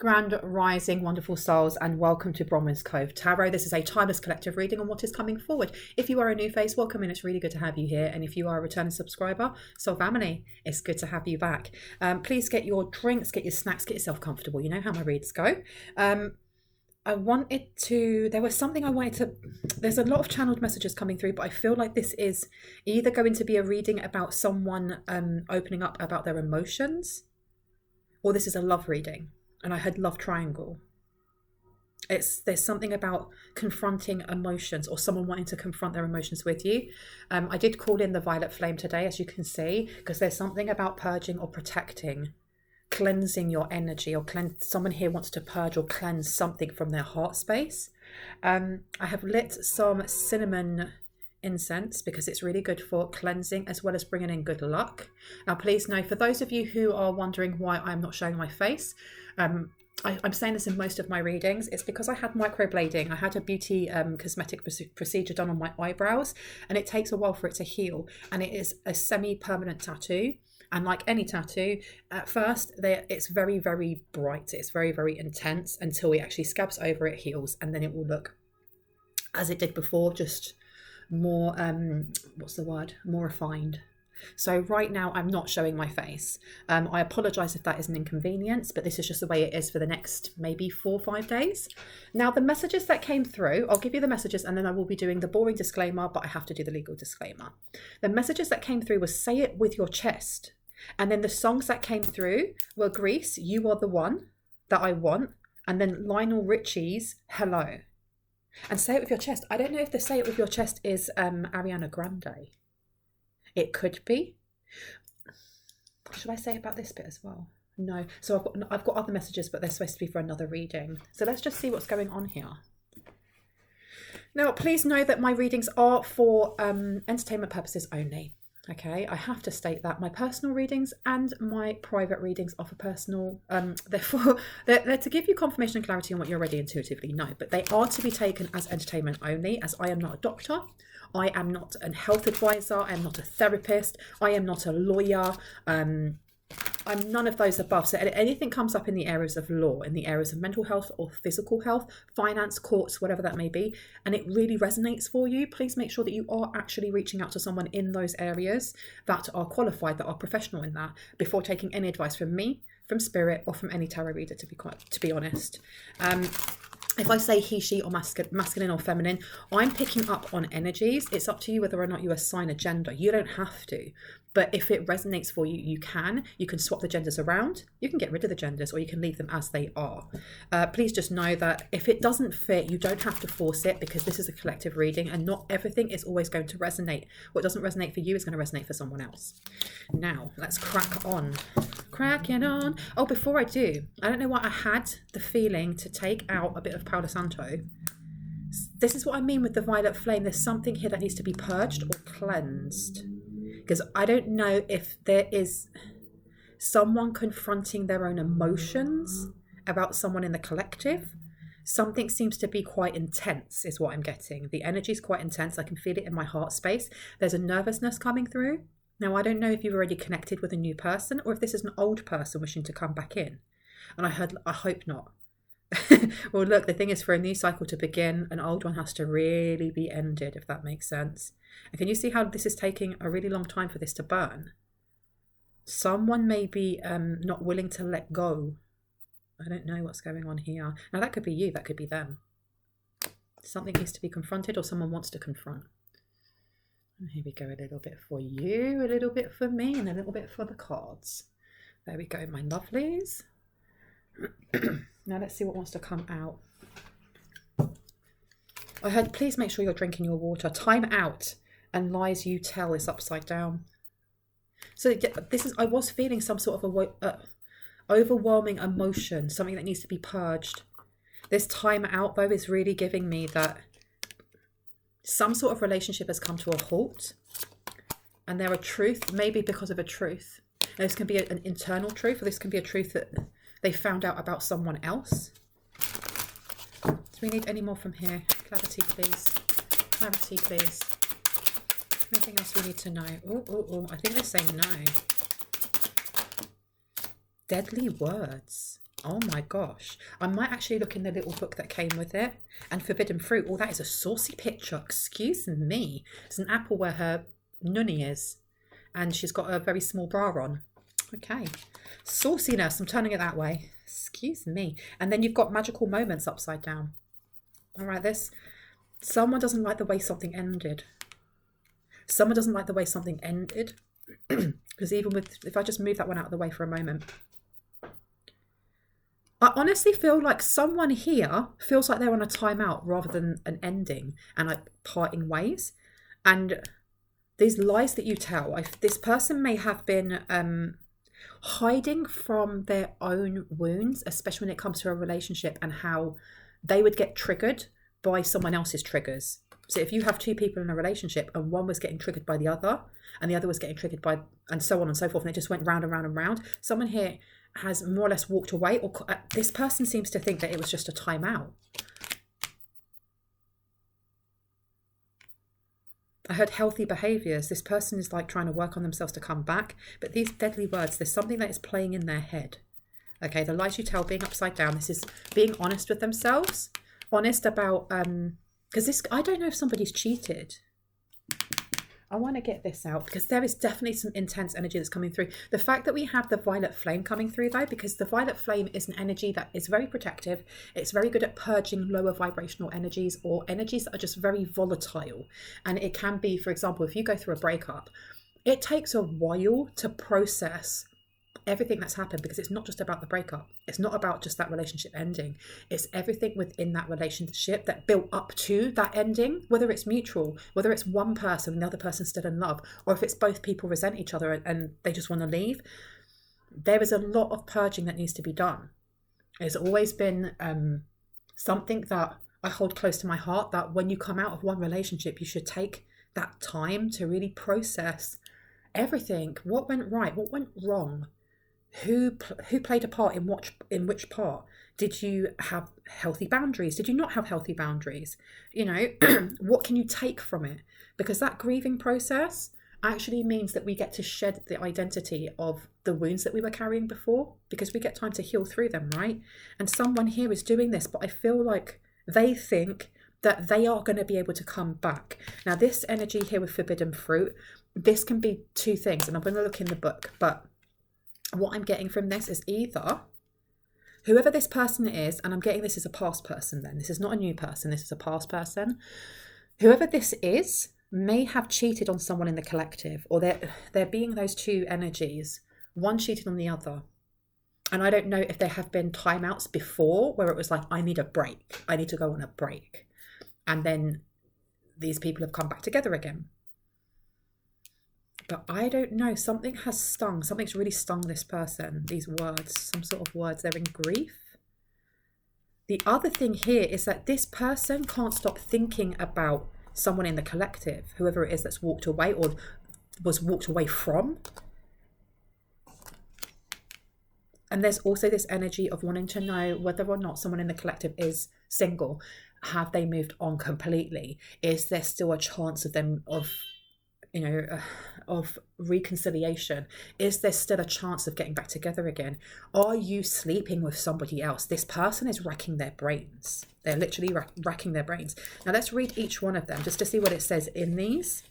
Grand rising, wonderful souls, and welcome to Bronwen's Cove Tarot. This is a timeless collective reading on what is coming forward. If you are a new face, welcome in. It's really good to have you here. And if you are a returning subscriber, soul family, it's good to have you back. Please get your drinks, get your snacks, get yourself comfortable. You know how my reads go. There was something I wanted to, there's a lot of channeled messages coming through, but I feel like this is either going to be a reading about someone opening up about their emotions, or this is a love reading. And I had love triangle. There's something about confronting emotions or someone wanting to confront their emotions with you. I did call in the violet flame today, as you can see, because there's something about purging or protecting, cleansing your energy, or someone here wants to purge or cleanse something from their heart space. I have lit some cinnamon incense because it's really good for cleansing as well as bringing in good luck. Now, please know, for those of you who are wondering why I'm not showing my face, I'm saying this in most of my readings, it's because I had microblading. I had a beauty cosmetic procedure done on my eyebrows, and it takes a while for it to heal, and it is a semi-permanent tattoo. And like any tattoo, at first it's very, very bright, it's very, very intense until it actually scabs over, it heals, and then it will look as it did before, just more more refined. So right now I'm not showing my face. I apologize if that is an inconvenience, but this is just the way it is for the next maybe 4 or 5 days. Now, the messages that came through, I'll give you the messages and then I will be doing the boring disclaimer, but I have to do the legal disclaimer. The messages that came through was say it with your chest. And then the songs that came through were Grease, You Are the One That I Want, and then Lionel Richie's Hello. And say it with your chest. I don't know if the say it with your chest is Ariana Grande. It could be. Should I say about this bit as well? No. So I've got other messages, but they're supposed to be for another reading. So let's just see what's going on here. Now, please know that my readings are for entertainment purposes only. Okay, I have to state that my personal readings and my private readings are for personal, therefore they're to give you confirmation and clarity on what you already intuitively know, but they are to be taken as entertainment only, as I am not a doctor, I am not a health advisor, I am not a therapist, I am not a lawyer, I'm none of those above. So anything comes up in the areas of law, in the areas of mental health or physical health, finance, courts, whatever that may be, and it really resonates for you, please make sure that you are actually reaching out to someone in those areas that are qualified, that are professional in that, before taking any advice from me, from spirit, or from any tarot reader, to be honest. If I say he, she, or masculine or feminine, I'm picking up on energies. It's up to you whether or not you assign a gender. You don't have to. But if it resonates for you, you can. You can swap the genders around. You can get rid of the genders, or you can leave them as they are. Please just know that if it doesn't fit, you don't have to force it, because this is a collective reading and not everything is always going to resonate. What doesn't resonate for you is going to resonate for someone else. Now, let's crack on. Cracking on. Oh, before I do, I don't know why I had the feeling to take out a bit of Palo Santo. This is what I mean with the violet flame. There's something here that needs to be purged or cleansed. Because I don't know if there is someone confronting their own emotions about someone in the collective. Something seems to be quite intense is what I'm getting. The energy is quite intense. I can feel it in my heart space. There's a nervousness coming through. Now, I don't know if you've already connected with a new person or if this is an old person wishing to come back in. And I hope not. Well, look, the thing is, for a new cycle to begin, an old one has to really be ended, if that makes sense. And can you see how this is taking a really long time for this to burn? Someone may be not willing to let go. I don't know what's going on here. Now, that could be you, that could be them. Something needs to be confronted, or someone wants to confront. And here we go, a little bit for you, a little bit for me, and a little bit for the cards. There we go, my lovelies. Now let's see what wants to come out. I heard, please make sure you're drinking your water. Time out and lies you tell is upside down. So this is, I was feeling some sort of overwhelming emotion, something that needs to be purged. This time out, though, is really giving me that some sort of relationship has come to a halt, and there are truth, maybe because of a truth. Now, this can be an internal truth, or this can be a truth that they found out about someone else. Do we need any more from here? Clarity, please. Clarity, please. Anything else we need to know? I think they're saying no. Deadly words. Oh my gosh. I might actually look in the little book that came with it. And forbidden fruit. Oh, that is a saucy picture. Excuse me. It's an apple where her nunny is. And she's got a very small bra on. Okay. Sauciness. I'm turning it that way. Excuse me. And then you've got magical moments upside down. All right, this. Someone doesn't like the way something ended. Someone doesn't like the way something ended. Because even with, if I just move that one out of the way for a moment. I honestly feel like someone here feels like they're on a timeout rather than an ending and like parting ways. And these lies that you tell, this person may have been hiding from their own wounds, especially when it comes to a relationship and how they would get triggered by someone else's triggers. So if you have two people in a relationship and one was getting triggered by the other and the other was getting triggered by, and so on and so forth, and it just went round and round and round, someone here has more or less walked away, or this person seems to think that it was just a timeout. I heard healthy behaviours. This person is like trying to work on themselves to come back. But these deadly words, there's something that is playing in their head. Okay, the lies you tell being upside down. This is being honest with themselves. Honest about, because this, I don't know if somebody's cheated. I want to get this out because there is definitely some intense energy that's coming through. The fact that we have the violet flame coming through though, because the violet flame is an energy that is very protective. It's very good at purging lower vibrational energies or energies that are just very volatile. And it can be, for example, if you go through a breakup, it takes a while to process everything that's happened, because it's not just about the breakup. It's not about just that relationship ending. It's everything within that relationship that built up to that ending, whether it's mutual, whether it's one person and the other person's still in love, or if it's both people resent each other and they just want to leave. There is a lot of purging that needs to be done. It's always been something that I hold close to my heart, that when you come out of one relationship, you should take that time to really process everything. What went right? What went wrong? Who played a part in which part? Did you have healthy boundaries? Did you not have healthy boundaries? You know, what can you take from it? Because that grieving process actually means that we get to shed the identity of the wounds that we were carrying before, because we get time to heal through them, right? And someone here is doing this, but I feel like they think that they are going to be able to come back. Now, this energy here with forbidden fruit, this can be two things, and I'm going to look in the book, but what I'm getting from this is either whoever this person is, and I'm getting this as a past person then. This is not a new person, this is a past person. Whoever this is may have cheated on someone in the collective, or they're being those two energies. One cheated on the other. And I don't know if there have been timeouts before where it was like, I need a break. I need to go on a break. And then these people have come back together again. But I don't know, something has stung. Something's really stung this person, these words, some sort of words. They're in grief. The other thing here is that this person can't stop thinking about someone in the collective, whoever it is that's walked away or was walked away from. And there's also this energy of wanting to know whether or not someone in the collective is single. Have they moved on completely? Is there still a chance of them, of reconciliation? Is there still a chance of getting back together again? Are you sleeping with somebody else? This person is racking their brains. They're literally racking their brains. Now let's read each one of them just to see what it says in these.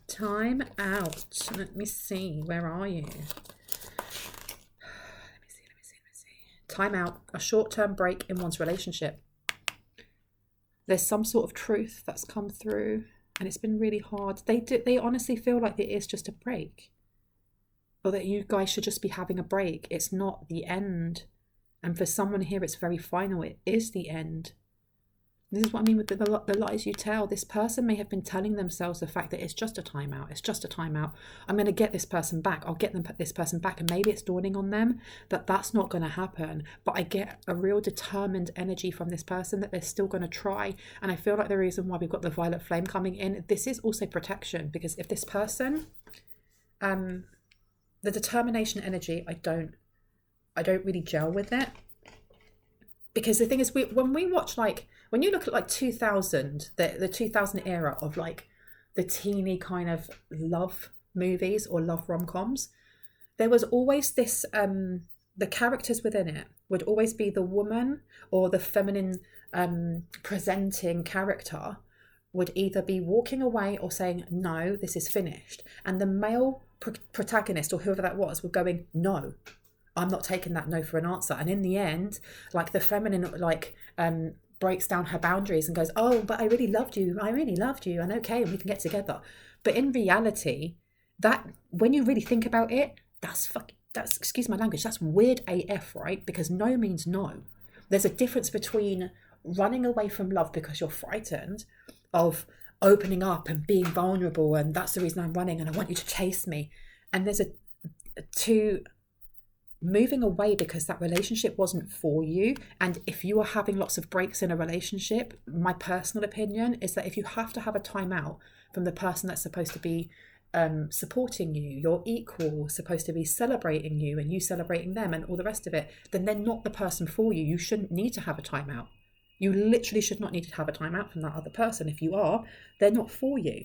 Time out. Let me see. Where are you? Let me see. Time out. A short-term break in one's relationship. There's some sort of truth that's come through, and it's been really hard. They honestly feel like it is just a break, or that you guys should just be having a break. It's not the end. And for someone here, it's very final. It is the end. This is what I mean with the lies you tell. This person may have been telling themselves the fact that it's just a timeout. It's just a timeout. I'm going to get this person back. I'll get this person back. And maybe it's dawning on them that that's not going to happen. But I get a real determined energy from this person that they're still going to try. And I feel like the reason why we've got the violet flame coming in, this is also protection. Because if this person, the determination energy, I don't really gel with it. Because the thing is, when we watch, like, when you look at like 2000, the 2000 era of like the teeny kind of love movies or love rom-coms, there was always this, the characters within it would always be the woman or the feminine presenting character would either be walking away or saying, no, this is finished. And the male protagonist or whoever that was were going, no, I'm not taking that no for an answer. And in the end, like the feminine, like, breaks down her boundaries and goes, oh, but I really loved you. And okay, we can get together. But in reality, that when you really think about it, that's excuse my language, that's weird AF, right? Because no means no. There's a difference between running away from love because you're frightened of opening up and being vulnerable, and that's the reason I'm running and I want you to chase me. And there's to moving away because that relationship wasn't for you. And if you are having lots of breaks in a relationship, my personal opinion is that if you have to have a timeout from the person that's supposed to be supporting you, your equal, supposed to be celebrating you and you celebrating them and all the rest of it, then they're not the person for you. You shouldn't need to have a timeout. You literally should not need to have a timeout from that other person. If you are, they're not for you.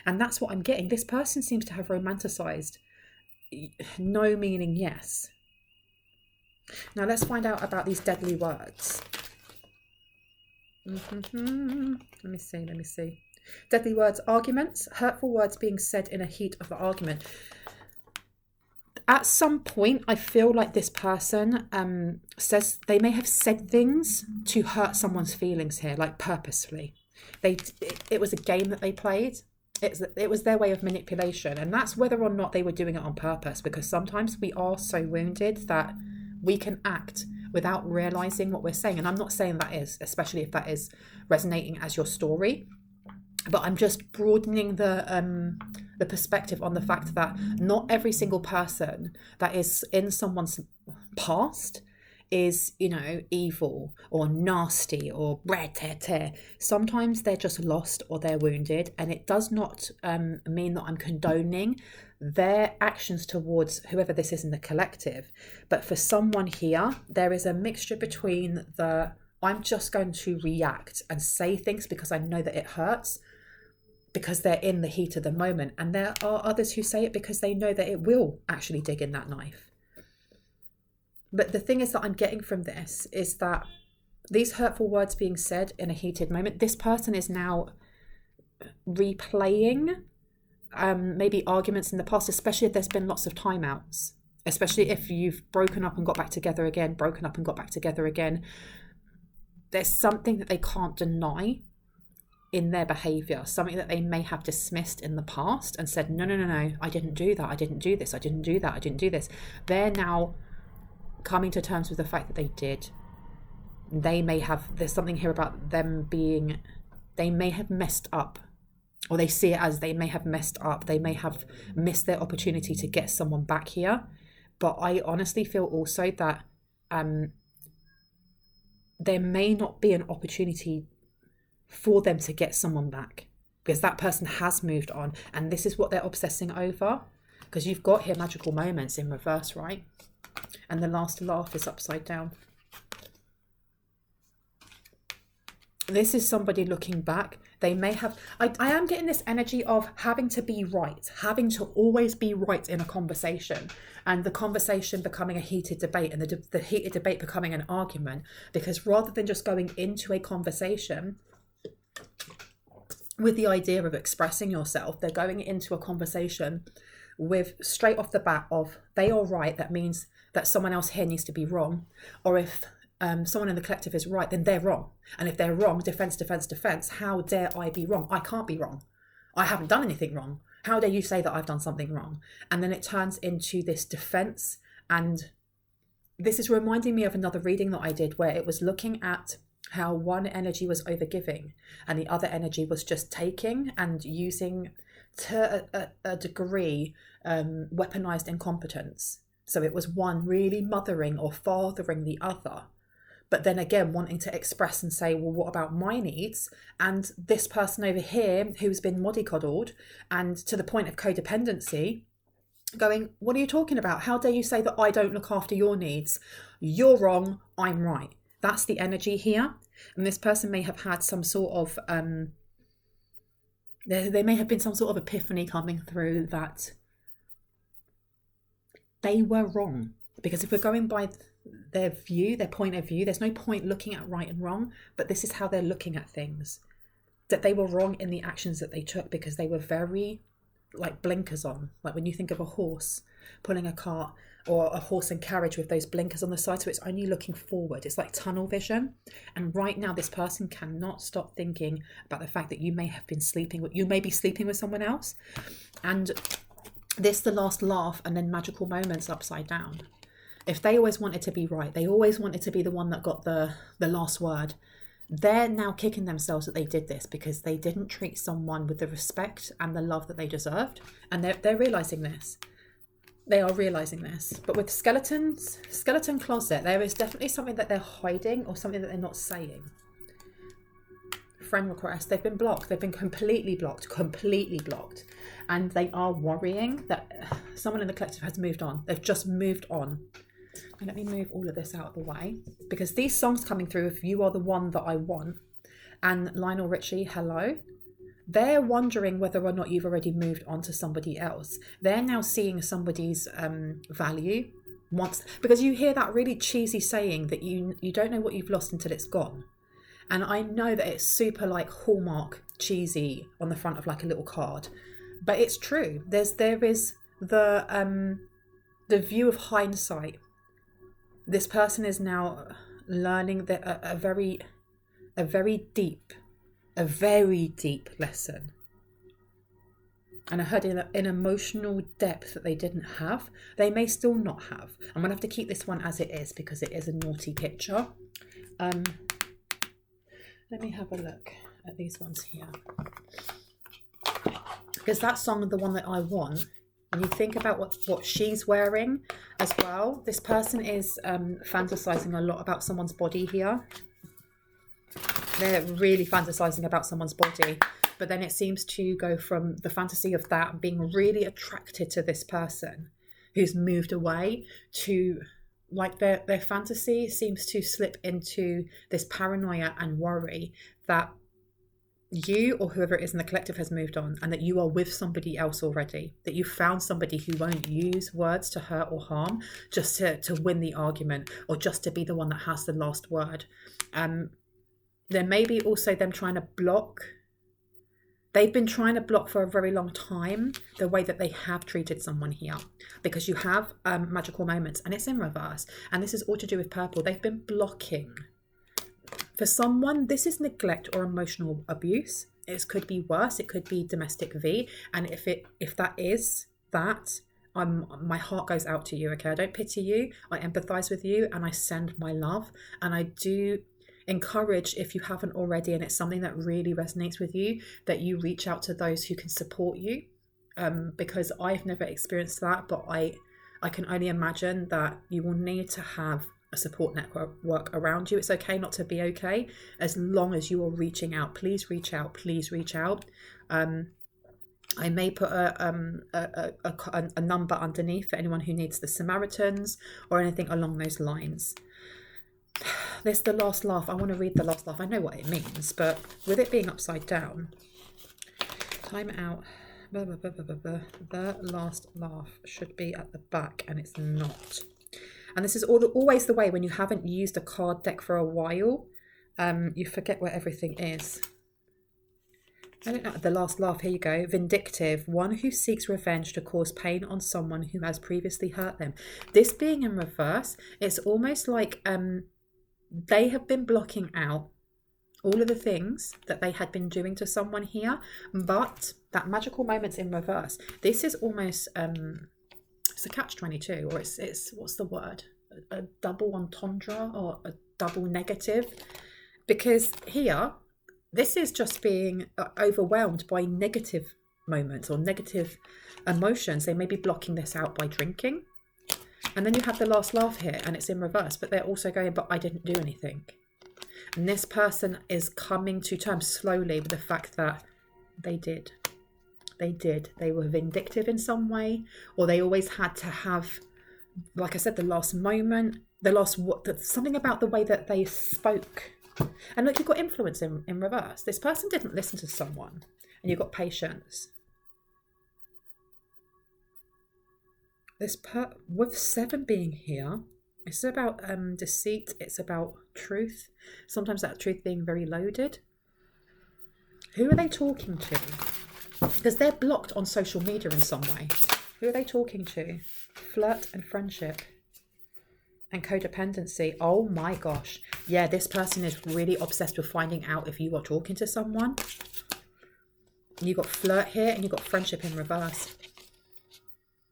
And that's what I'm getting. This person seems to have romanticized no meaning yes. Now let's find out about these deadly words. Let me see. Deadly words, arguments, hurtful words being said in a heat of the argument. At some point, I feel like this person says they may have said things to hurt someone's feelings here, like purposefully. It was a game that they played. It was their way of manipulation, and that's whether or not they were doing it on purpose, because sometimes we are so wounded that we can act without realizing what we're saying. And I'm not saying that is, especially if that is resonating as your story, but I'm just broadening the perspective on the fact that not every single person that is in someone's past is, evil or nasty or tear. Sometimes they're just lost or they're wounded, and it does not mean that I'm condoning their actions towards whoever this is in the collective. But for someone here, there is a mixture between I'm just going to react and say things because I know that it hurts, because they're in the heat of the moment. And there are others who say it because they know that it will actually dig in that knife. But the thing is that I'm getting from this is that these hurtful words being said in a heated moment, this person is now replaying maybe arguments in the past, especially if there's been lots of timeouts, especially if you've broken up and got back together again. There's something that they can't deny in their behavior, something that they may have dismissed in the past and said, no, I didn't do that, I didn't do this, I didn't do that, I didn't do this. They're now coming to terms with the fact that they did. There's something here about them they may have messed up, or they see it as they may have messed up. They may have missed their opportunity to get someone back here. But I honestly feel also that there may not be an opportunity for them to get someone back, because that person has moved on, and this is what they're obsessing over. Because you've got here magical moments in reverse, right? And the last laugh is upside down. This is somebody looking back. They may have, I am getting this energy of having to be right, having to always be right in a conversation, and the conversation becoming a heated debate, and the heated debate becoming an argument. Because rather than just going into a conversation with the idea of expressing yourself, they're going into a conversation with straight off the bat of they are right, that means that someone else here needs to be wrong. Or if someone in the collective is right, then they're wrong. And if they're wrong, defense, how dare I be wrong? I can't be wrong. I haven't done anything wrong. How dare you say that I've done something wrong? And then it turns into this defense. And this is reminding me of another reading that I did where it was looking at how one energy was overgiving and the other energy was just taking and using to a degree weaponized incompetence. So it was one really mothering or fathering the other, but then again wanting to express and say, well, what about my needs? And this person over here who's been mollycoddled and to the point of codependency going, what are you talking about? How dare you say that I don't look after your needs? You're wrong, I'm right. That's the energy here. And this person may have had some sort of there may have been some sort of epiphany coming through that they were wrong. Because if we're going by their view, their point of view, there's no point looking at right and wrong, but this is how they're looking at things. That they were wrong in the actions that they took because they were very like blinkers on. Like when you think of a horse pulling a cart or a horse and carriage with those blinkers on the side, so it's only looking forward. It's like tunnel vision. And right now this person cannot stop thinking about the fact that you may be sleeping with someone else. And this, the last laugh, and then magical moments upside down. If they always wanted to be right, they always wanted to be the one that got the last word, they're now kicking themselves that they did this because they didn't treat someone with the respect and the love that they deserved. And they're realizing this. They are realizing this. But with skeleton closet, there is definitely something that they're hiding or something that they're not saying. Friend request, they've been blocked. They've been completely blocked. And they are worrying that someone in the collective has moved on. They've just moved on. And let me move all of this out of the way, because these songs coming through, If You Are the One That I Want, and Lionel Richie, Hello, they're wondering whether or not you've already moved on to somebody else. They're now seeing somebody's value once, because you hear that really cheesy saying that you don't know what you've lost until it's gone. And I know that it's super like Hallmark cheesy on the front of like a little card, but it's true. There is the view of hindsight. This person is now learning that a very deep lesson. And I heard in emotional depth that they didn't have. They may still not have. I'm going to have to keep this one as it is because it is a naughty picture. Let me have a look at these ones here. Because that song, The One That I Want, and you think about what she's wearing as well. This person is fantasizing a lot about someone's body here. They're really fantasizing about someone's body. But then it seems to go from the fantasy of that and being really attracted to this person who's moved away to like their fantasy seems to slip into this paranoia and worry that you or whoever it is in the collective has moved on and that you are with somebody else already, that you found somebody who won't use words to hurt or harm just to win the argument or just to be the one that has the last word. There may be also them trying to block. They've been trying to block for a very long time the way that they have treated someone here, because you have magical moments and it's in reverse. And this is all to do with purple. They've been blocking. For someone, this is neglect or emotional abuse. It could be worse. It could be domestic V. And if that is that, my heart goes out to you, okay? I don't pity you. I empathize with you and I send my love. And I do encourage, if you haven't already, and it's something that really resonates with you, that you reach out to those who can support you. Because I've never experienced that, but I can only imagine that you will need to have a support network around you. It's okay not to be okay, as long as you are reaching out. Please reach out. Please reach out. I may put a number underneath for anyone who needs the Samaritans or anything along those lines. There's the last laugh. I want to read the last laugh. I know what it means, but with it being upside down, time out. The last laugh should be at the back, and it's not. And this is always the way when you haven't used a card deck for a while. You forget where everything is. I don't know. The last laugh. Here you go. Vindictive. One who seeks revenge to cause pain on someone who has previously hurt them. This being in reverse, it's almost like they have been blocking out all of the things that they had been doing to someone here, but that magical moment's in reverse. This is almost it's a catch-22, or it's what's the word? A double entendre or a double negative, because here this is just being overwhelmed by negative moments or negative emotions. They may be blocking this out by drinking. And then you have the last laugh here and it's in reverse, but they're also going, but I didn't do anything. And this person is coming to terms slowly with the fact that they did. They did. They were vindictive in some way, or they always had to have, like I said, the last moment, something about the way that they spoke. And look, you've got influence in reverse. This person didn't listen to someone, and you've got patience. With 7 being here, it's about deceit. It's about truth. Sometimes that truth being very loaded. Who are they talking to? Because they're blocked on social media in some way. Who are they talking to? Flirt and friendship. And codependency. Oh my gosh. Yeah, this person is really obsessed with finding out if you are talking to someone. You got flirt here and you got friendship in reverse.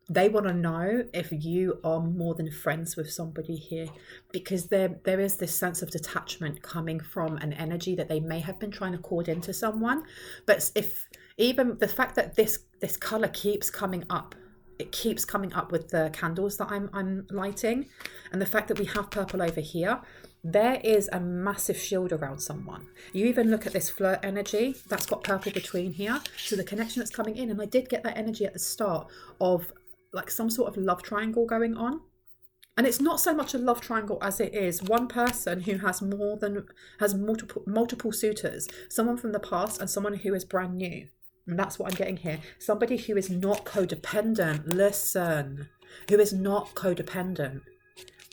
They want to know if you are more than friends with somebody here, because there is this sense of detachment coming from an energy that they may have been trying to cord into someone. But if even the fact that this color keeps coming up, it keeps coming up with the candles that I'm lighting, and the fact that we have purple over here, there is a massive shield around someone. You even look at this flirt energy that's got purple between here, so the connection that's coming in, and I did get that energy at the start of like some sort of love triangle going on. And it's not so much a love triangle as it is one person who has multiple suitors, someone from the past and someone who is brand new. And that's what I'm getting here. Somebody who is not codependent. Listen, who is not codependent.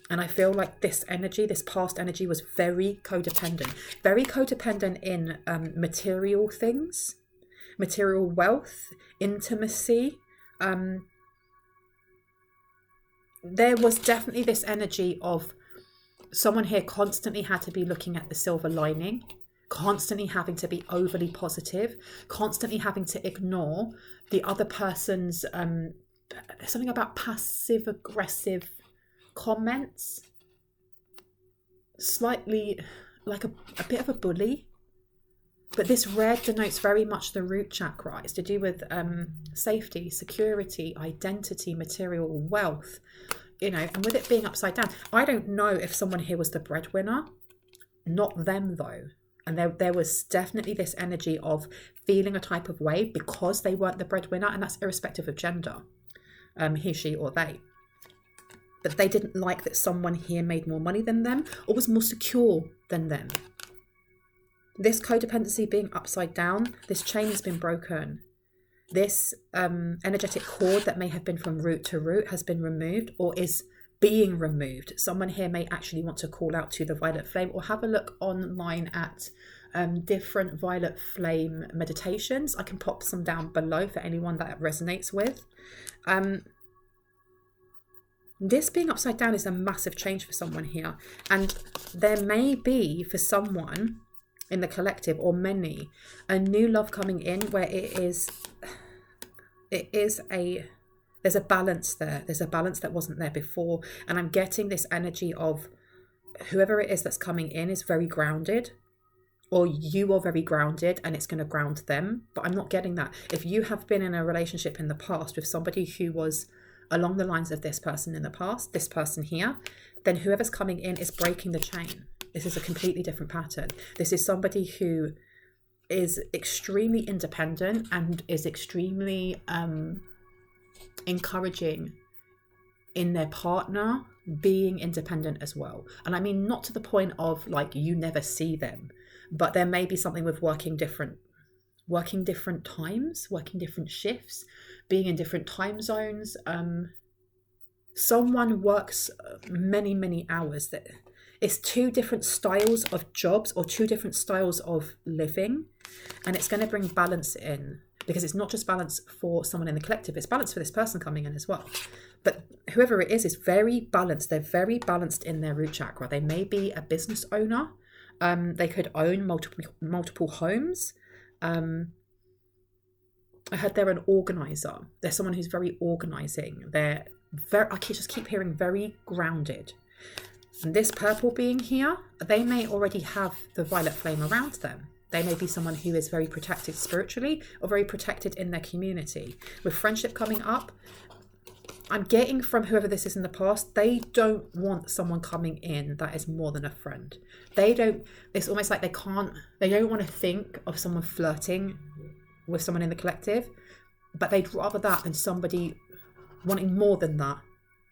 And I feel like this energy, this past energy, was very codependent. Very codependent in material things, material wealth, intimacy. There was definitely this energy of someone here constantly had to be looking at the silver lining, constantly having to be overly positive, constantly having to ignore the other person's, there's something about passive aggressive comments, slightly like a bit of a bully. But this red denotes very much the root chakra. It's to do with safety, security, identity, material wealth, you know, and with it being upside down. I don't know if someone here was the breadwinner, not them though. And there was definitely this energy of feeling a type of way because they weren't the breadwinner, and that's irrespective of gender, he, she, or they. But they didn't like that someone here made more money than them or was more secure than them. This codependency being upside down, this chain has been broken. This energetic cord that may have been from root to root has been removed or is being removed. Someone here may actually want to call out to the violet flame, or have a look online at different violet flame meditations. I can pop some down below for anyone that resonates with. This being upside down is a massive change for someone here. And there may be, for someone in the collective, or many, a new love coming in where there's a balance there. There's a balance that wasn't there before. And I'm getting this energy of whoever it is that's coming in is very grounded, or you are very grounded and it's going to ground them. But I'm not getting that. If you have been in a relationship in the past with somebody who was along the lines of this person in the past, this person here, then whoever's coming in is breaking the chain. This is a completely different pattern. This is somebody who is extremely independent and is extremely encouraging in their partner being independent as well. And I mean, not to the point of like you never see them, but there may be something with working different times, working different shifts, being in different time zones. Someone works many hours. That it's two different styles of jobs or two different styles of living, and it's going to bring balance in, because it's not just balance for someone in the collective, it's balance for this person coming in as well. But whoever it is very balanced. They're very balanced in their root chakra. They may be a business owner. They could own multiple homes. I heard they're an organizer. They're someone who's very organizing. I just keep hearing very grounded. And this purple being here, they may already have the violet flame around them. They may be someone who is very protected spiritually or very protected in their community. With friendship coming up, I'm getting from whoever this is in the past, they don't want someone coming in that is more than a friend. It's almost like they don't want to think of someone flirting with someone in the collective, but they'd rather that than somebody wanting more than that,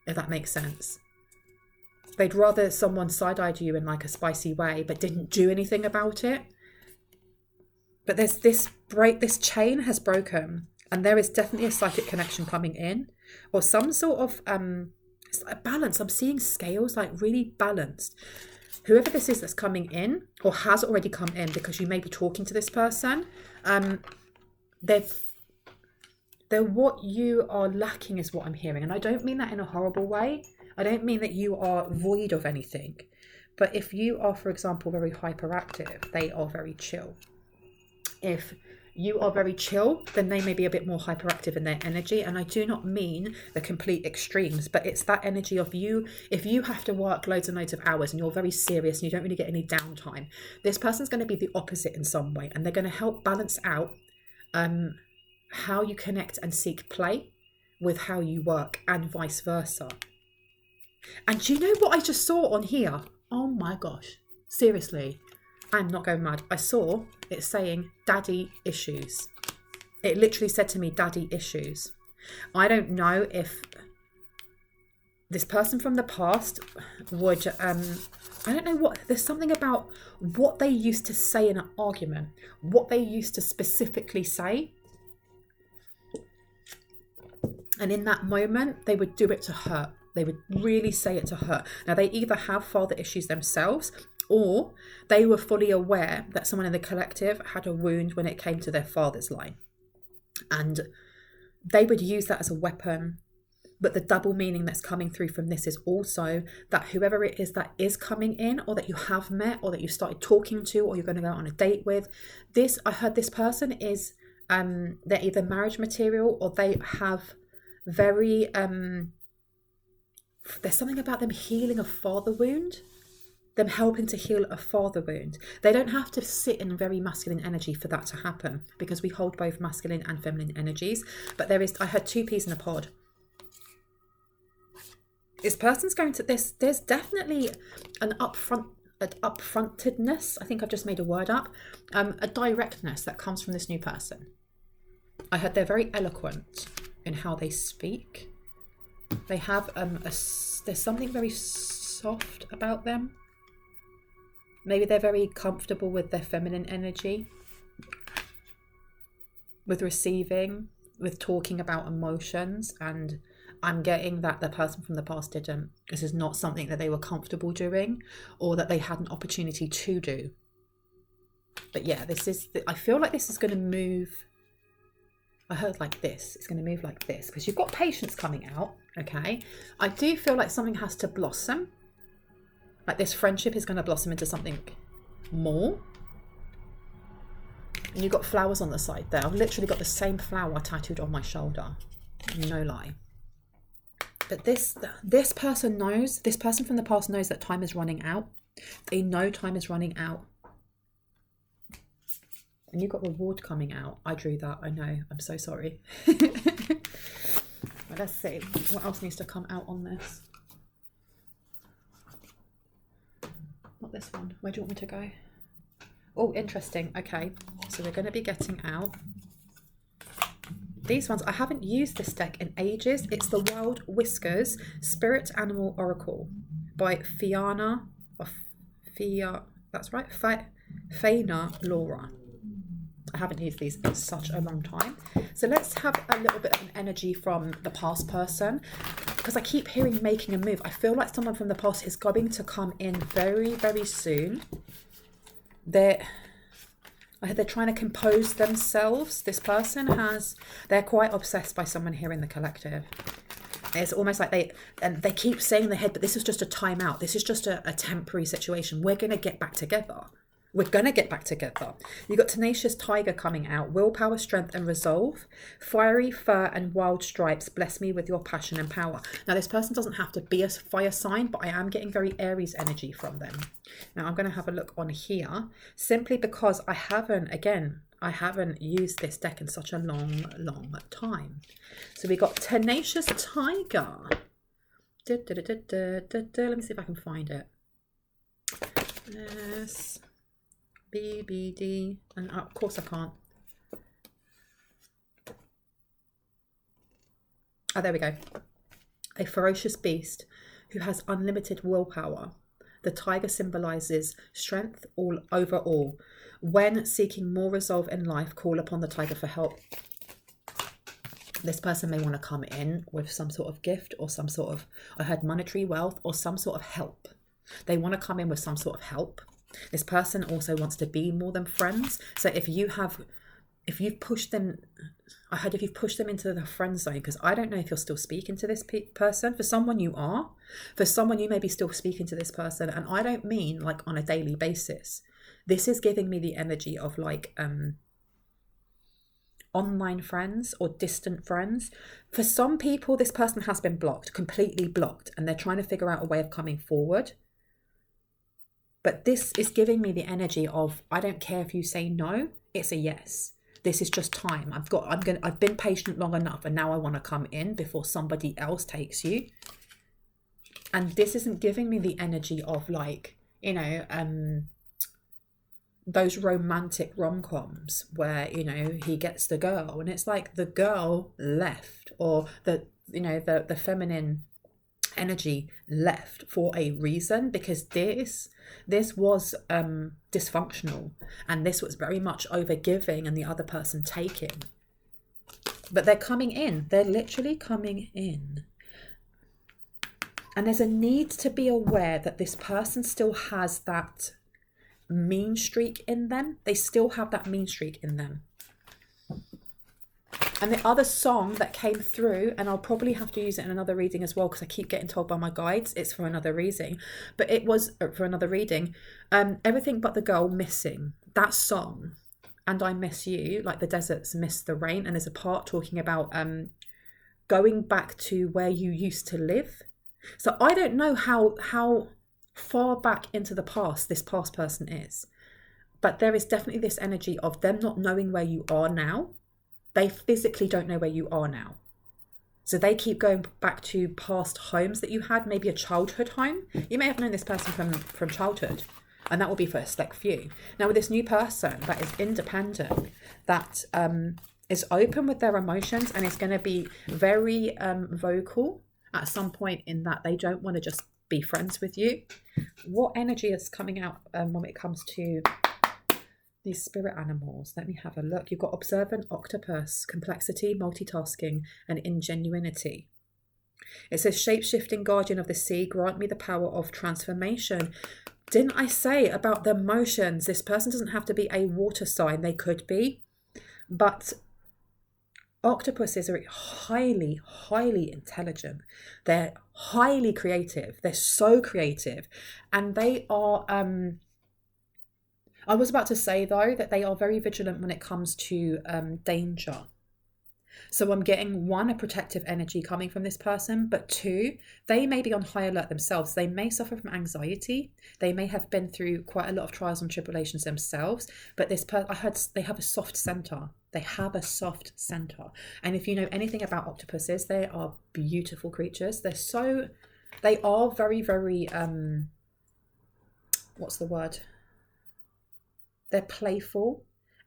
if that makes sense. They'd rather someone side-eyed you in like a spicy way, but didn't do anything about it. But there's this chain has broken, and there is definitely a psychic connection coming in. or some sort of it's like a balance. I'm seeing scales like really balanced. Whoever this is that's coming in or has already come in, because you may be talking to this person, they're what you are lacking is what I'm hearing. And I don't mean that in a horrible way. I don't mean that you are void of anything. But if you are, for example, very hyperactive, they are very chill. If you are very chill, then they may be a bit more hyperactive in their energy. And I do not mean the complete extremes, but it's that energy of you. If you have to work loads and loads of hours and you're very serious and you don't really get any downtime, this person's going to be the opposite in some way. And they're going to help balance out how you connect and seek play with how you work, and vice versa. And do you know what I just saw on here? Oh my gosh, seriously, I'm not going mad. I saw it saying daddy issues. It literally said to me, daddy issues. I don't know if this person from the past would, I don't know what, there's something about what they used to say in an argument, what they used to specifically say. And in that moment, they would do it to hurt. They would really say it to hurt. Now, they either have father issues themselves, or they were fully aware that someone in the collective had a wound when it came to their father's line. And they would use that as a weapon. But the double meaning that's coming through from this is also that whoever it is that is coming in, or that you have met, or that you started talking to, or you're going to go on a date with, I heard this person is, they're either marriage material, or they have very, there's something about them healing a father wound, them helping to heal a father wound. They don't have to sit in very masculine energy for that to happen, because we hold both masculine and feminine energies. But I heard two peas in a pod. This person's going to there's definitely an upfrontedness. I think I've just made a word up. A directness that comes from this new person. I heard they're very eloquent in how they speak. They have there's something very soft about them. Maybe they're very comfortable with their feminine energy, with receiving, with talking about emotions. And I'm getting that the person from the past didn't. This is not something that they were comfortable doing, or that they had an opportunity to do. But yeah, I feel like this is going to move. I heard like this. It's going to move like this, because you've got patience coming out. Okay. I do feel like something has to blossom. Like this friendship is going to blossom into something more. And you've got flowers on the side there. I've literally got the same flower tattooed on my shoulder. No lie. But this person knows, this person from the past knows that time is running out. They know time is running out. And you've got reward coming out. I drew that, I know. I'm so sorry. Well, let's see. What else needs to come out on this? Not this one. Where do you want me to go? Oh, interesting. Okay. So we're going to be getting out these ones. I haven't used this deck in ages. It's the Wild Whiskers Spirit Animal Oracle by Fiona. That's right. Faina Laura. I haven't used these in such a long time. So let's have a little bit of an energy from the past person, because I keep hearing making a move. I feel like someone from the past is going to come in very, very soon. They're trying to compose themselves. This person they're quite obsessed by someone here in the collective. It's almost like they keep saying in their head, but this is just a timeout. This is just a temporary situation. We're going to get back together. We're going to get back together. You've got Tenacious Tiger coming out. Willpower, strength and resolve. Fiery fur and wild stripes. Bless me with your passion and power. Now, this person doesn't have to be a fire sign, but I am getting very Aries energy from them. Now, I'm going to have a look on here, simply because I haven't used this deck in such a long, long time. So we got Tenacious Tiger. Let me see if I can find it. Yes. BBD, and of course I can't. Oh, there we go. A ferocious beast who has unlimited willpower. The tiger symbolizes strength over all. When seeking more resolve in life, call upon the tiger for help. This person may want to come in with some sort of gift or some sort of, I heard monetary wealth or some sort of help. They want to come in with some sort of help. This person also wants to be more than friends. So if you've pushed them, I heard if you've pushed them into the friend zone, because I don't know if you're still speaking to this person. For someone you are, for someone you may be still speaking to this person. And I don't mean like on a daily basis. This is giving me the energy of like online friends or distant friends. For some people, this person has been blocked, completely blocked, and they're trying to figure out a way of coming forward. But this is giving me the energy of, I don't care if you say no, it's a yes. This is just time. I've been patient long enough, and now I want to come in before somebody else takes you. And this isn't giving me the energy of like, you know, those romantic rom-coms where, you know, he gets the girl and it's like the girl left, or the, you know, the feminine energy left for a reason, because this was dysfunctional, and this was very much over giving and the other person taking. But they're coming in, they're literally coming in. And there's a need to be aware that this person still has that mean streak in them. They still have that mean streak in them. And the other song that came through, and I'll probably have to use it in another reading as well, because I keep getting told by my guides it's for another reading, but it was for another reading. Everything But the Girl Missing, that song, And I Miss You, like the deserts miss the rain. And there's a part talking about going back to where you used to live. So I don't know how far back into the past this past person is, but there is definitely this energy of them not knowing where you are now. They physically don't know where you are now, so they keep going back to past homes that you had, maybe a childhood home. You may have known this person from childhood, and that will be for a select few. Now with this new person that is independent, that is open with their emotions, and is going to be very vocal at some point in that they don't want to just be friends with you. What energy is coming out when it comes to these spirit animals? Let me have a look. You've got observant, octopus, complexity, multitasking, and ingenuity. It says, shape-shifting guardian of the sea, grant me the power of transformation. Didn't I say about the emotions? This person doesn't have to be a water sign. They could be. But octopuses are highly, highly intelligent. They're highly creative. They're so creative. And they are... I was about to say, though, that they are very vigilant when it comes to danger. So I'm getting, one, a protective energy coming from this person, but two, they may be on high alert themselves. They may suffer from anxiety. They may have been through quite a lot of trials and tribulations themselves, but this I heard they have a soft center. They have a soft center. And if you know anything about octopuses, they are beautiful creatures. They are very, very, what's the word? They're playful,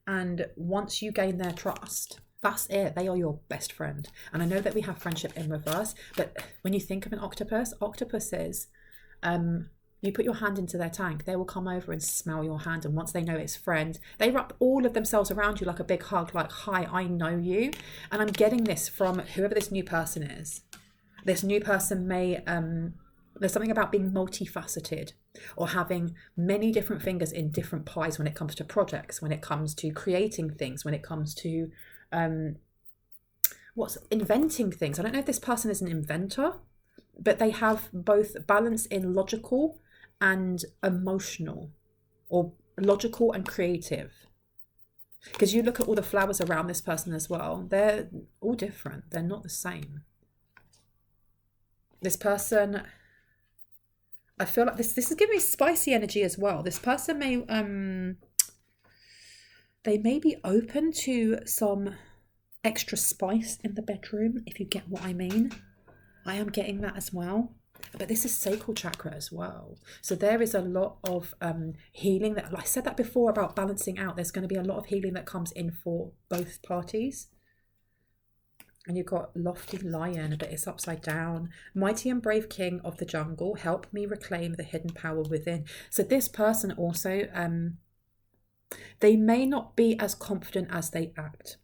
and once you gain their trust, that's it. They are your best friend. And I know that we have friendship in reverse, but when you think of an octopus, octopuses, you put your hand into their tank, they will come over and smell your hand. And once they know it's friend, they wrap all of themselves around you like a big hug, like, hi, I know you. And I'm getting this from whoever this new person is. This new person may... there's something about being multifaceted, or having many different fingers in different pies when it comes to projects, when it comes to creating things, when it comes to inventing things. I don't know if this person is an inventor, but they have both balance in logical and emotional, or logical and creative. Because you look at all the flowers around this person as well, they're all different. They're not the same. This person... I feel like this is giving me spicy energy as well. This person may they may be open to some extra spice in the bedroom, if you get what I mean. I am getting that as well. But this is sacral chakra as well. So there is a lot of healing. That, like I said that before about balancing out, there's going to be a lot of healing that comes in for both parties. And you've got lofty lion, but it's upside down. Mighty and brave king of the jungle, help me reclaim the hidden power within. So this person also, they may not be as confident as they act.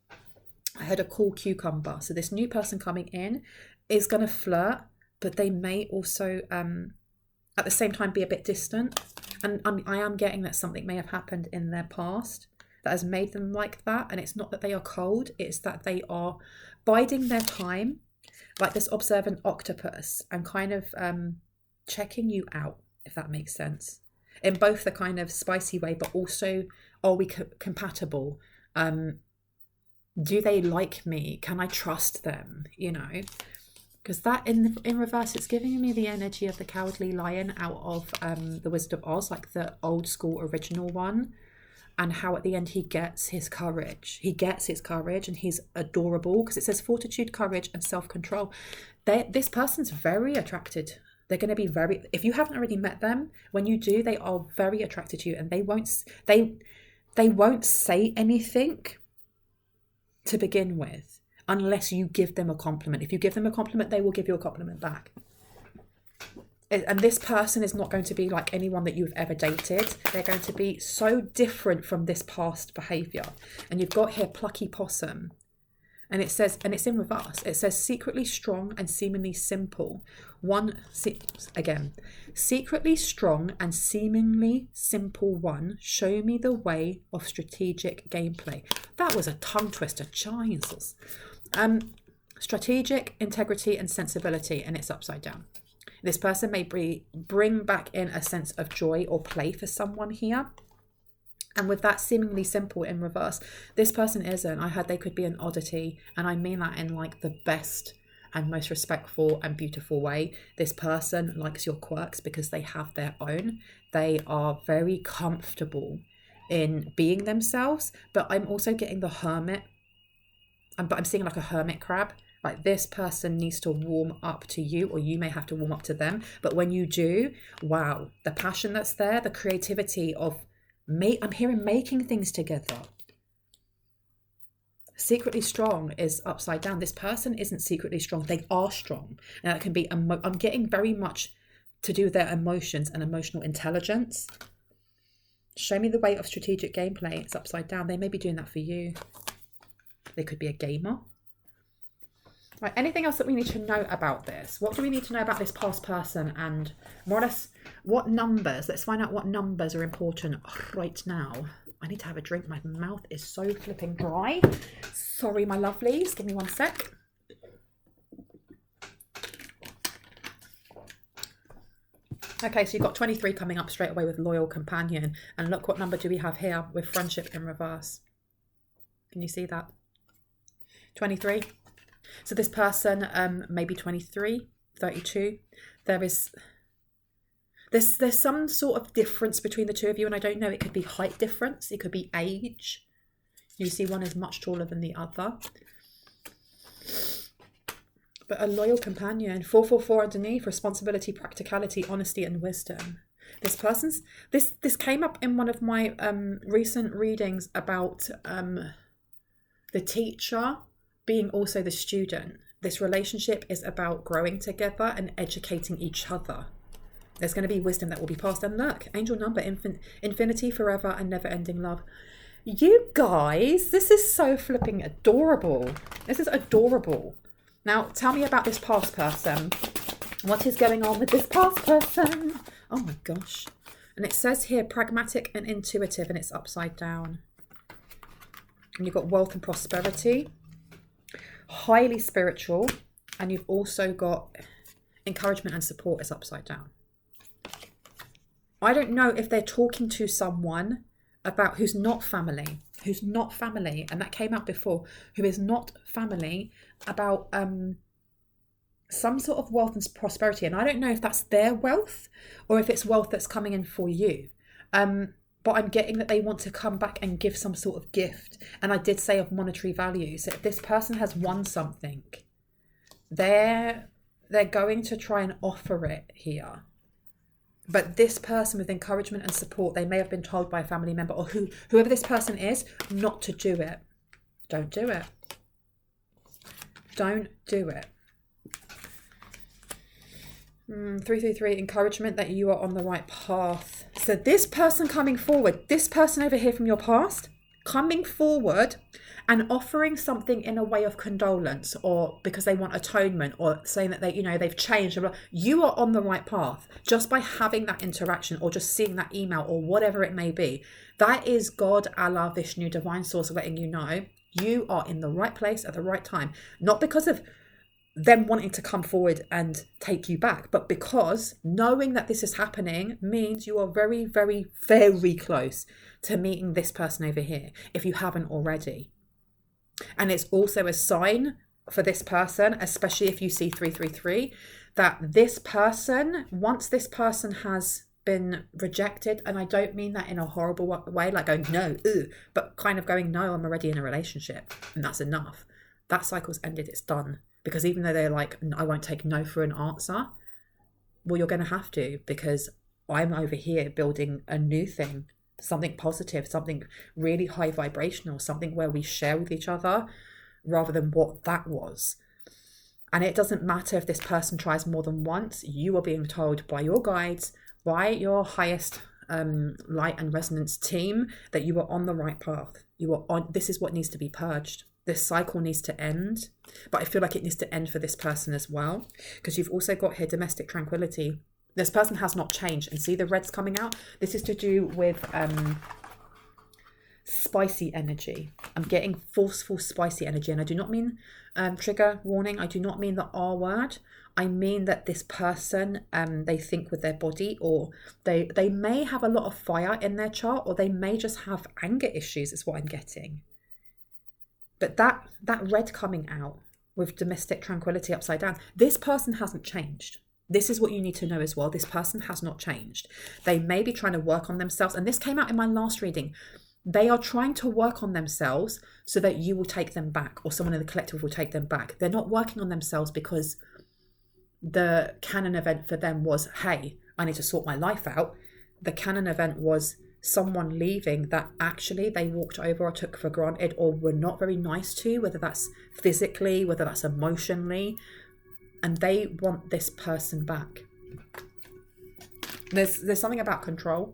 I heard a cool cucumber. So this new person coming in is going to flirt, but they may also at the same time be a bit distant. And I am getting that something may have happened in their past that has made them like that. And it's not that they are cold, it's that they are biding their time, like this observant octopus, and kind of checking you out, if that makes sense. In both the kind of spicy way, but also, are we compatible? Do they like me? Can I trust them? You know, because that in reverse, it's giving me the energy of the Cowardly Lion out of the Wizard of Oz, like the old school original one, and how at the end he gets his courage. He gets his courage, and he's adorable because it says fortitude, courage, and self-control. This person's very attracted. They're going to be very, if you haven't already met them, when you do, they are very attracted to you, and they won't say anything to begin with unless you give them a compliment. If you give them a compliment, they will give you a compliment back. And this person is not going to be like anyone that you've ever dated. They're going to be so different from this past behavior. And you've got here plucky possum. And it says, and it's in reverse, it says secretly strong and seemingly simple. Secretly strong and seemingly simple one, show me the way of strategic gameplay. That was a tongue twister, Jesus. Strategic, integrity and sensibility, and it's upside down. This person may bring back in a sense of joy or play for someone here. And with that seemingly simple in reverse, this person isn't. I heard they could be an oddity. And I mean that in like the best and most respectful and beautiful way. This person likes your quirks because they have their own. They are very comfortable in being themselves. But I'm also getting the hermit. But I'm seeing like a hermit crab. Like this person needs to warm up to you, or you may have to warm up to them. But when you do, wow, the passion that's there, the creativity of I'm hearing making things together. Secretly strong is upside down. This person isn't secretly strong. They are strong. And that can be, I'm getting very much to do with their emotions and emotional intelligence. Show me the way of strategic gameplay. It's upside down. They may be doing that for you. They could be a gamer. Right, anything else that we need to know about this? What do we need to know about this past person, and more or less what numbers? Let's find out what numbers are important right now. I need to have a drink. My mouth is so flipping dry. Sorry, my lovelies. Give me one sec. Okay, so you've got 23 coming up straight away with loyal companion. And look, what number do we have here with friendship in reverse? Can you see that? 23. So this person may be 23, 32. There's some sort of difference between the two of you, and I don't know, it could be height difference, it could be age. You see one is much taller than the other. But a loyal companion, 444 underneath, responsibility, practicality, honesty and wisdom. This person's, this came up in one of my recent readings about the teacher being also the student. This relationship is about growing together and educating each other. There's going to be wisdom that will be passed. And look, angel number, infinity, forever and never ending love. You guys, this is so flipping adorable. This is adorable. Now, tell me about this past person. What is going on with this past person? Oh my gosh. And it says here, pragmatic and intuitive, and it's upside down. And you've got wealth and prosperity. Highly spiritual, and you've also got encouragement and support is upside down. I don't know if they're talking to someone about who's not family, and that came out before, who is not family, about some sort of wealth and prosperity. And I don't know if that's their wealth or if it's wealth that's coming in for you. But I'm getting that they want to come back and give some sort of gift. And I did say of monetary value. So if this person has won something, they're going to try and offer it here. But this person with encouragement and support, they may have been told by a family member or whoever this person is, not to do it. Don't do it. Don't do it. 333, encouragement that you are on the right path. So this person coming forward, this person over here from your past, coming forward and offering something in a way of condolence, or because they want atonement, or saying that they've changed. You are on the right path just by having that interaction, or just seeing that email, or whatever it may be. That is God, Allah, Vishnu, divine source letting you know you are in the right place at the right time. Not because of them wanting to come forward and take you back, but because knowing that this is happening means you are very, very, very close to meeting this person over here, if you haven't already. And it's also a sign for this person, especially if you see 333, that this person, once this person has been rejected, and I don't mean that in a horrible way, like going, no, but kind of going, no, I'm already in a relationship, and that's enough. That cycle's ended, it's done. Because even though they're like, I won't take no for an answer, well, you're going to have to, because I'm over here building a new thing, something positive, something really high vibrational, something where we share with each other rather than what that was. And it doesn't matter if this person tries more than once, you are being told by your guides, by your highest light and resonance team, that you are on the right path. This is what needs to be purged. This cycle needs to end, but I feel like it needs to end for this person as well, because you've also got here domestic tranquility. This person has not changed, and see the reds coming out? This is to do with spicy energy. I'm getting forceful, spicy energy, and I do not mean trigger warning. I do not mean the R word. I mean that this person, they think with their body, or they may have a lot of fire in their chart, or they may just have anger issues, is what I'm getting. But that red coming out with domestic tranquility upside down, this person hasn't changed. This is what you need to know as well. This person has not changed. They may be trying to work on themselves. And this came out in my last reading. They are trying to work on themselves so that you will take them back, or someone in the collective will take them back. They're not working on themselves because the canon event for them was, hey, I need to sort my life out. The canon event was someone leaving that actually they walked over or took for granted, or were not very nice to, whether that's physically, whether that's emotionally, and they want this person back. There's something about control.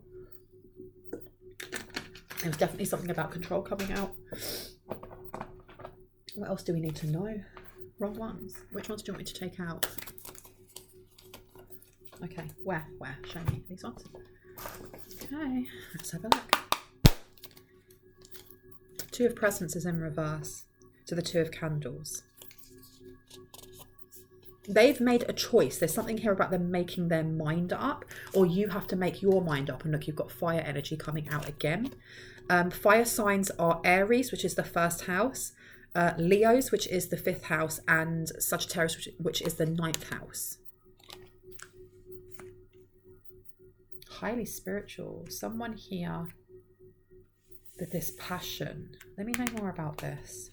There's definitely something about control coming out. What else do we need to know? Wrong ones. Which ones do you want me to take out? Okay, where? Show me these ones. Okay, let's have a look. Two of Presents is in reverse to the Two of Candles. They've made a choice. There's something here about them making their mind up, or you have to make your mind up. And look, you've got fire energy coming out again. Fire signs are Aries, which is the first house, Leos, which is the 5th house, and Sagittarius, which is the 9th house. Highly spiritual. Someone here with this passion. Let me know more about this.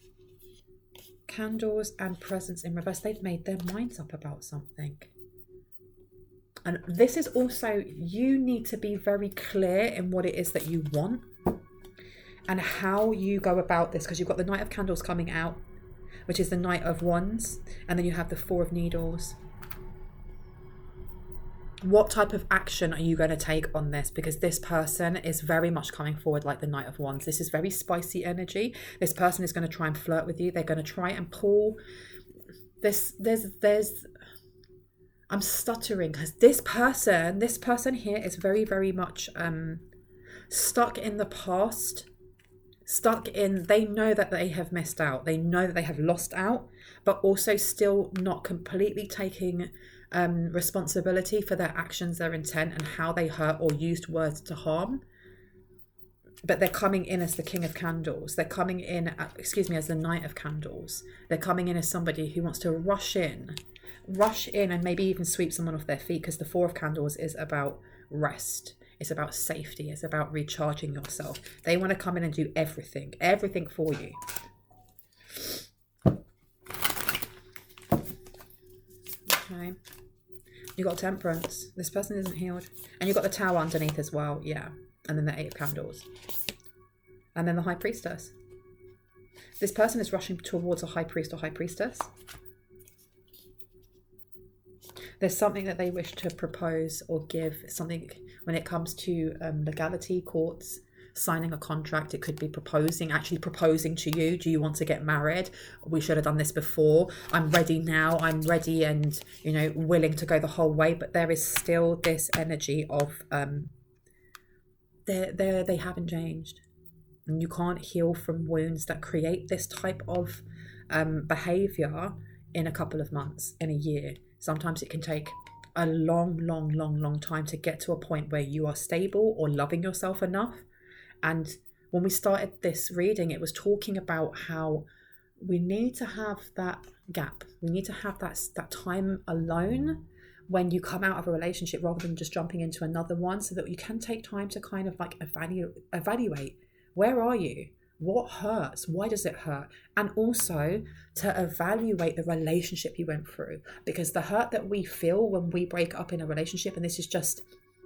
Candles and Presents in reverse. They've made their minds up about something. And this is also, you need to be very clear in what it is that you want and how you go about this, because you've got the Knight of Candles coming out, which is the Knight of Wands, and then you have the Four of Needles. What type of action are you going to take on this? Because this person is very much coming forward like the Knight of Wands. This is very spicy energy. This person is going to try and flirt with you. They're going to try and pull this. I'm stuttering because this person here is very, very much stuck in the past. They know that they have missed out. They know that they have lost out, but also still not completely taking responsibility for their actions, their intent, and how they hurt or used words to harm. But they're coming in as the King of Candles. They're coming in, as the Knight of Candles. They're coming in as somebody who wants to rush in and maybe even sweep someone off their feet, because the Four of Candles is about rest. It's about safety. It's about recharging yourself. They want to come in and do everything for you. Okay. You got Temperance. This person isn't healed. And you got the Tower underneath as well. Yeah. And then the 8 of Candles. And then the High Priestess. This person is rushing towards a High Priest or High Priestess. There's something that they wish to propose or give. Something when it comes to legality, courts, signing a contract. It could be actually proposing to you. Do you want to get married? We should have done this before. I'm ready now. I'm ready and, willing to go the whole way. But there is still this energy of they haven't changed. And you can't heal from wounds that create this type of behavior in a couple of months, in a year. Sometimes it can take a long time to get to a point where you are stable or loving yourself enough. And when we started this reading, it was talking about how we need to have that gap. We need to have that time alone when you come out of a relationship, rather than just jumping into another one, so that you can take time to kind of like evaluate. Where are you? What hurts? Why does it hurt? And also to evaluate the relationship you went through. Because the hurt that we feel when we break up in a relationship, and this is just,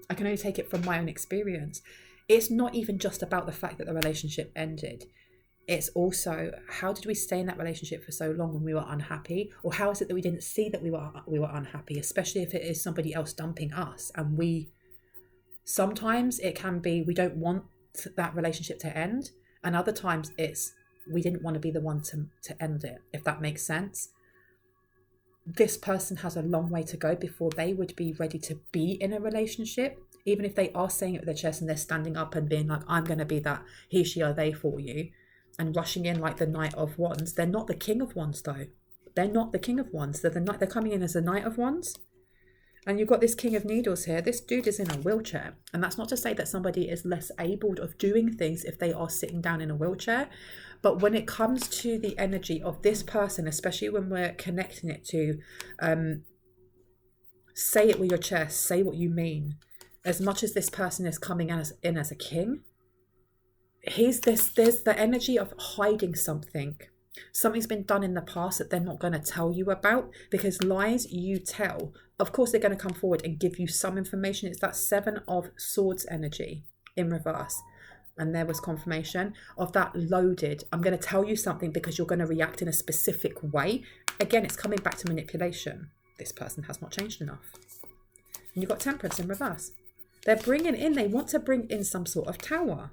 I can only take it from my own experience, it's not even just about the fact that the relationship ended. It's also, how did we stay in that relationship for so long when we were unhappy? Or how is it that we didn't see that we were unhappy, especially if it is somebody else dumping us? And sometimes it can be, we don't want that relationship to end, and other times it's, we didn't want to be the one to end it, if that makes sense. This person has a long way to go before they would be ready to be in a relationship, even if they are saying it with their chest and they're standing up and being like, I'm going to be that he, she, or they for you, and rushing in like the Knight of Wands. They're not the King of Wands though. They're not the King of Wands. They're coming in as the Knight of Wands. And you've got this King of Needles here. This dude is in a wheelchair. And that's not to say that somebody is less able of doing things if they are sitting down in a wheelchair. But when it comes to the energy of this person, especially when we're connecting it to, say it with your chest, say what you mean. As much as this person is coming in as a king, there's the energy of hiding something. Something's been done in the past that they're not going to tell you about, because lies you tell, of course they're going to come forward and give you some information. It's that 7 of Swords energy in reverse. And there was confirmation of that loaded. I'm going to tell you something because you're going to react in a specific way. Again, it's coming back to manipulation. This person has not changed enough. And you've got Temperance in reverse. They want to bring in some sort of tower.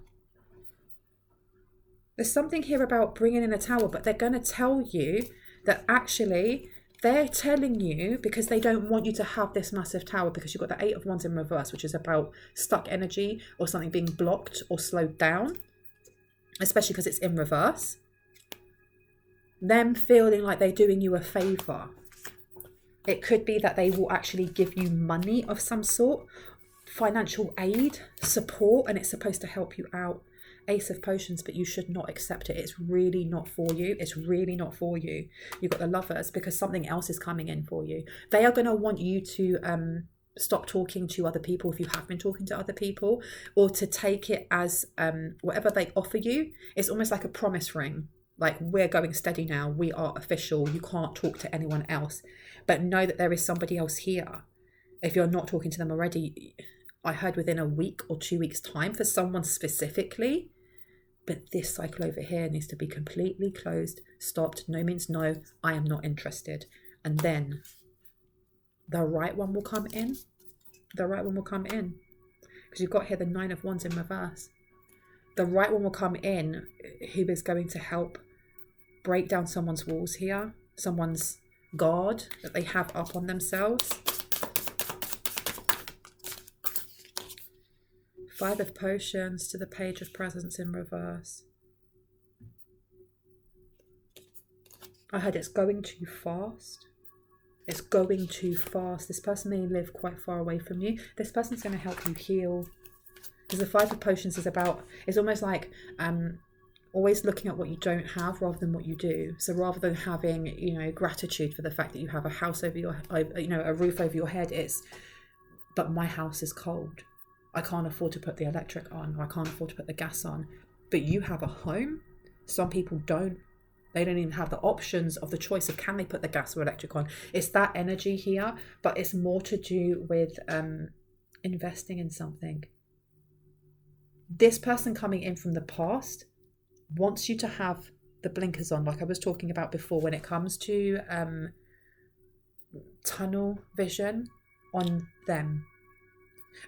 There's something here about bringing in a tower, but they're going to tell you that actually they're telling you because they don't want you to have this massive tower, because you've got the 8 of Wands in reverse, which is about stuck energy or something being blocked or slowed down, especially because it's in reverse. Them feeling like they're doing you a favor. It could be that they will actually give you money of some sort, financial aid, support, and it's supposed to help you out. Ace of Potions, but you should not accept it. It's really not for you. It's really not for you. You've got the Lovers, because something else is coming in for you. They are going to want you to stop talking to other people if you have been talking to other people, or to take it as whatever they offer you. It's almost like a promise ring. Like, we're going steady now. We are official. You can't talk to anyone else. But know that there is somebody else here. If you're not talking to them already, I heard within a week or 2 weeks' time for someone specifically. But this cycle over here needs to be completely closed, stopped. No means no. I am not interested. And then the right one will come in. The right one will come in. Because you've got here the 9 of Wands in reverse. The right one will come in, who is going to help break down someone's walls here. Someone's guard that they have up on themselves. 5 of Potions to the Page of Presence in reverse. I heard it's going too fast. It's going too fast. This person may live quite far away from you. This person's going to help you heal. Because the 5 of Potions is about, it's almost like always looking at what you don't have rather than what you do. So rather than having, gratitude for the fact that you have a house over your, a roof over your head, it's, but my house is cold. I can't afford to put the electric on, or I can't afford to put the gas on. But you have a home. Some people don't. They don't even have the options of the choice of can they put the gas or electric on. It's that energy here, but it's more to do with investing in something. This person coming in from the past wants you to have the blinkers on, like I was talking about before, when it comes to tunnel vision on them.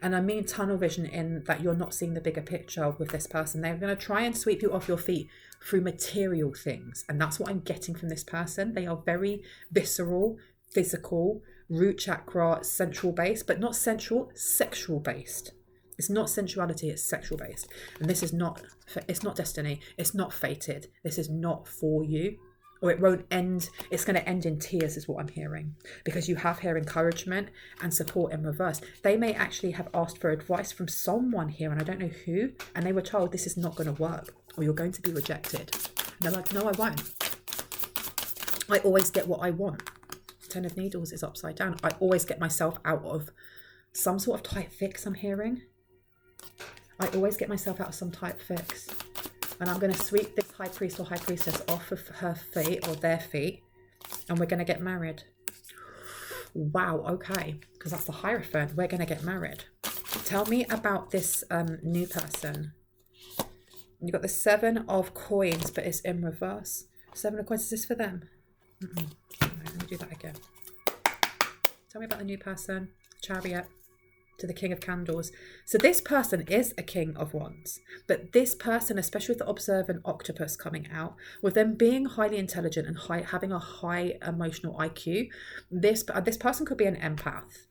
And I mean tunnel vision in that you're not seeing the bigger picture with this person. They're going to try and sweep you off your feet through material things. And that's what I'm getting from this person. They are very visceral, physical, root chakra, central based, but not sensual, sexual based. It's not sensuality, it's sexual based. And this is not, it's not destiny. It's not fated. This is not for you. Or it won't end, it's going to end in tears is what I'm hearing. Because you have here encouragement and support in reverse. They may actually have asked for advice from someone here, and I don't know who, and they were told this is not going to work, or you're going to be rejected. And they're like, no, I won't. I always get what I want. 10 of Needles is upside down. I always get myself out of some sort of tight fix, I'm hearing. I always get myself out of some tight fix. And I'm going to sweep this high priest or high priestess off of her feet or their feet. And we're going to get married. Wow, okay. Because that's the Hierophant. We're going to get married. Tell me about this new person. You've got the 7 of Coins, but it's in reverse. 7 of Coins, is this for them? Right, let me do that again. Tell me about the new person. Chariot. To the King of Candles. So this person is a King of Wands, but this person, especially with the observant octopus coming out, with them being highly intelligent and having a high emotional IQ, this person could be an empath.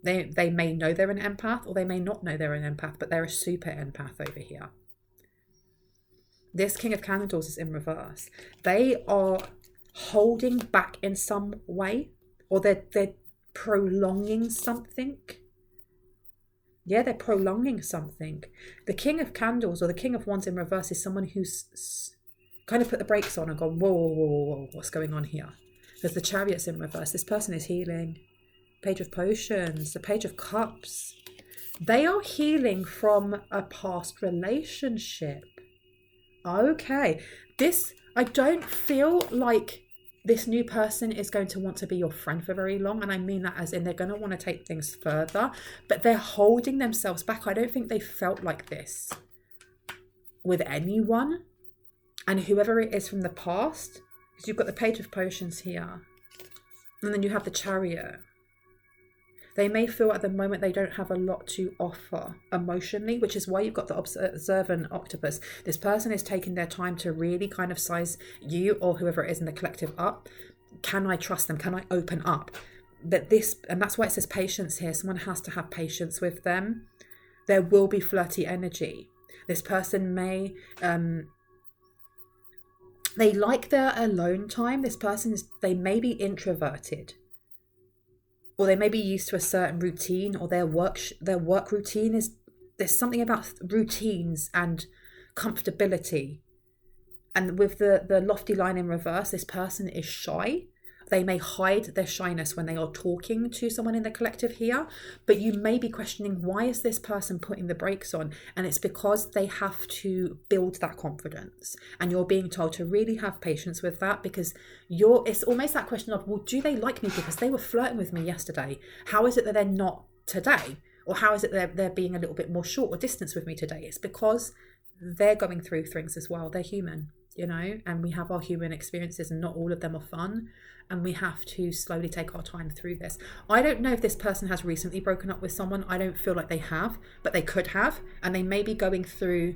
They may know they're an empath, or they may not know they're an empath, but they're a super empath over here. This King of Candles is in reverse. They are holding back in some way, or they're prolonging something. Yeah, they're prolonging something. The King of Candles or the King of Wands in reverse is someone who's kind of put the brakes on and gone, whoa, whoa, whoa, whoa, what's going on here? There's the Chariot's in reverse. This person is healing. Page of Potions, the Page of Cups. They are healing from a past relationship. Okay. I don't feel like this new person is going to want to be your friend for very long. And I mean that as in they're going to want to take things further, but they're holding themselves back. I don't think they felt like this with anyone. And whoever it is from the past, because you've got the Page of Potions here, and then you have the Chariot. They may feel at the moment they don't have a lot to offer emotionally, which is why you've got the observant octopus. This person is taking their time to really kind of size you or whoever it is in the collective up. Can I trust them? Can I open up? And that's why it says patience here. Someone has to have patience with them. There will be flirty energy. This person may, they like their alone time. This person they may be introverted. Or they may be used to a certain routine, or their work routine there's something about routines and comfortability. And with the lofty line in reverse, this person is shy. They may hide their shyness when they are talking to someone in the collective here, but you may be questioning, why is this person putting the brakes on? And it's because they have to build that confidence. And you're being told to really have patience with that, because it's almost that question of, well, do they like me because they were flirting with me yesterday? How is it that they're not today? Or how is it that they're being a little bit more short or distance with me today? It's because they're going through things as well. They're human, and we have our human experiences, and not all of them are fun. And we have to slowly take our time through this. I don't know if this person has recently broken up with someone. I don't feel like they have, but they could have. And they may be going through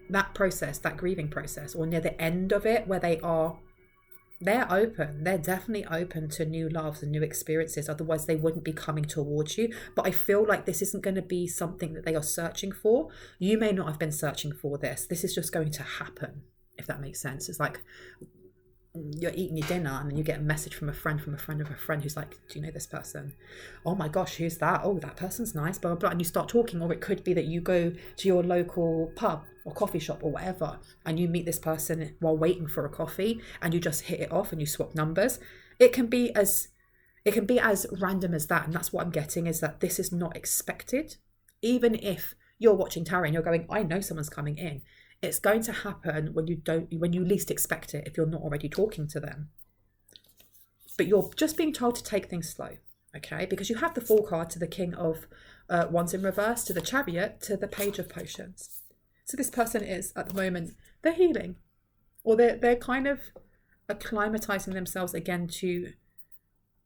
that process, that grieving process, or near the end of it, where they're open. They're definitely open to new loves and new experiences. Otherwise, they wouldn't be coming towards you. But I feel like this isn't going to be something that they are searching for. You may not have been searching for this. This is just going to happen, if that makes sense. It's like you're eating your dinner and then you get a message from a friend of a friend who's like, do you know this person? Oh my gosh, who's that? Oh, that person's nice, blah, blah, blah. And you start talking. Or it could be that you go to your local pub or coffee shop or whatever, and you meet this person while waiting for a coffee, and you just hit it off and you swap numbers. It can be as random as that. And that's what I'm getting, is that this is not expected. Even if you're watching tarot and you're going, I know someone's coming in, it's going to happen when you least expect it, if you're not already talking to them. But you're just being told to take things slow, okay? Because you have the Fool card to the King of Wands in reverse, to the Chariot, to the Page of Potions. So this person is, at the moment, they're healing. Or they're kind of acclimatizing themselves again to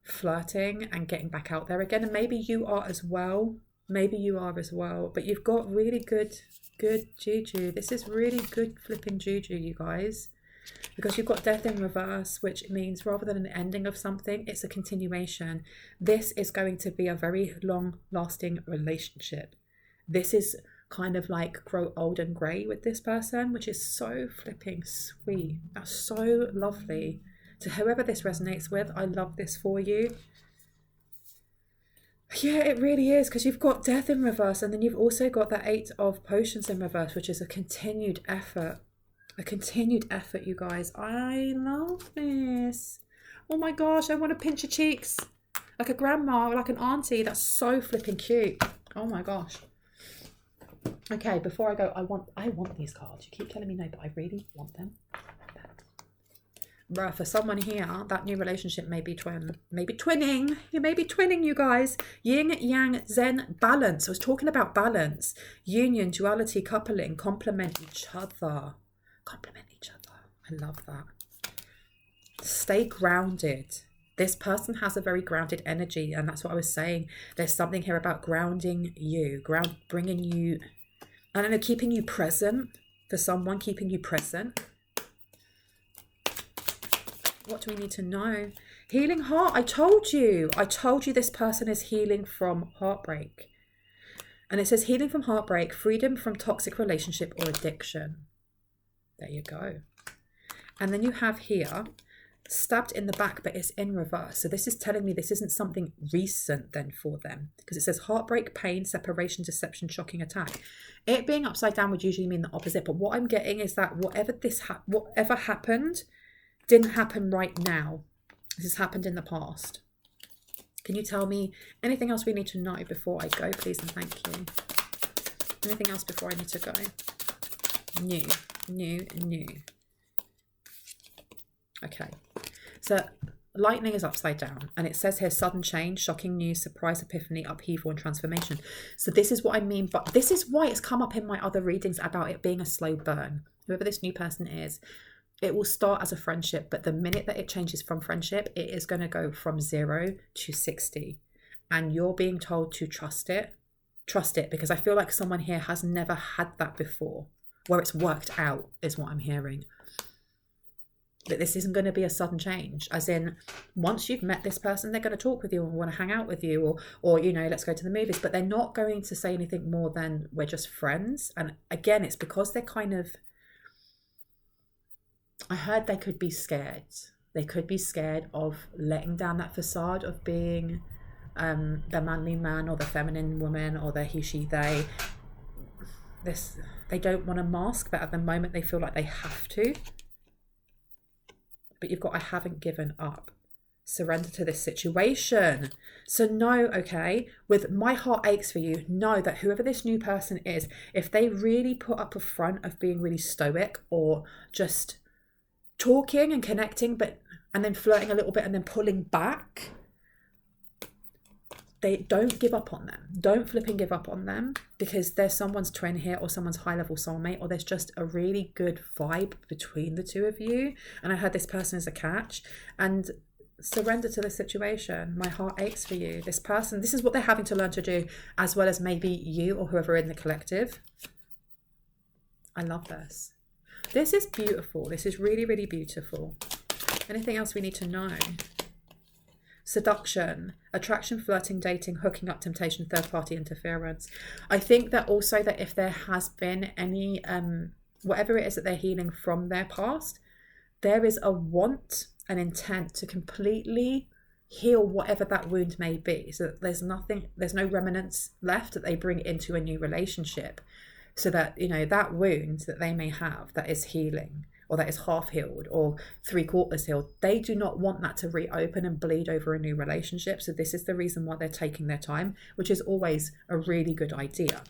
flirting and getting back out there again. And maybe you are as well. Maybe you are as well. But you've got really good juju. This is really good flipping juju, you guys. Because you've got death in reverse, which means rather than an ending of something, it's a continuation. This is going to be a very long-lasting relationship. This is kind of like grow old and grey with this person, which is so flipping sweet. That's so lovely. To whoever this resonates with, I love this for you. Yeah, it really is, because you've got death in reverse, and then you've also got the 8 of potions in reverse, which is a continued effort. A continued effort, you guys. I love this. Oh my gosh, I want to pinch your cheeks. Like a grandma or like an auntie. That's so flipping cute. Oh my gosh. Okay, before I go, I want these cards. You keep telling me no, but I really want them. Bruh, for someone here, that new relationship may be twinning. You may be twinning, you guys. Yin, yang, zen, balance. I was talking about balance. Union, duality, coupling, complement each other. Complement each other. I love that. Stay grounded. This person has a very grounded energy, and that's what I was saying. There's something here about grounding you, bringing you, I don't know, keeping you present. For someone, keeping you present. What do we need to know? Healing heart. I told you this person is healing from heartbreak. And it says healing from heartbreak, freedom from toxic relationship or addiction. There you go. And then you have here, stabbed in the back, but it's in reverse. So this is telling me this isn't something recent then for them, because it says heartbreak, pain, separation, deception, shocking attack. It being upside down would usually mean the opposite. But what I'm getting is that whatever happened didn't happen right now. This has happened in the past. Can you tell me anything else we need to know before I go, please, and thank you? Anything else before I need to go? New. Okay, so lightning is upside down, and it says here sudden change, shocking news, surprise, epiphany, upheaval, and transformation. So this is what I mean, but this is why it's come up in my other readings about it being a slow burn. Whoever this new person is, it will start as a friendship, but the minute that it changes from friendship, it is going to go from 0 to 60, and you're being told to trust it, because I feel like someone here has never had that before, where it's worked out, is what I'm hearing. That this isn't going to be a sudden change, as in once you've met this person, they're going to talk with you and want to hang out with you, or you know, let's go to the movies, but they're not going to say anything more than we're just friends. And again, it's because they're kind of, I heard they could be scared. They could be scared of letting down that facade of being the manly man or the feminine woman or the he, she, they. They don't want to mask, but at the moment they feel like they have to. But you've got, I haven't given up. Surrender to this situation. So know, okay, with my heart aches for you, know that whoever this new person is, if they really put up a front of being really stoic or just talking and connecting, and then flirting a little bit and then pulling back, they don't give up on them. Don't flipping give up on them, because there's someone's twin here or someone's high level soulmate, or there's just a really good vibe between the two of you. And I heard this person is a catch. And surrender to the situation. My heart aches for you. This person, this is what they're having to learn to do, as well as maybe you or whoever in the collective. I love this. This is beautiful. This is really, really beautiful. Anything else we need to know? Seduction, attraction, flirting, dating, hooking up, temptation, third-party interference. I think that also that if there has been any, whatever it is that they're healing from their past, there is a want, an intent to completely heal whatever that wound may be. So that there's no remnants left that they bring into a new relationship. So that, you know, that wound that they may have that is healing, or that is half healed or 3/4 healed, they do not want that to reopen and bleed over a new relationship. So this is the reason why they're taking their time, which is always a really good idea.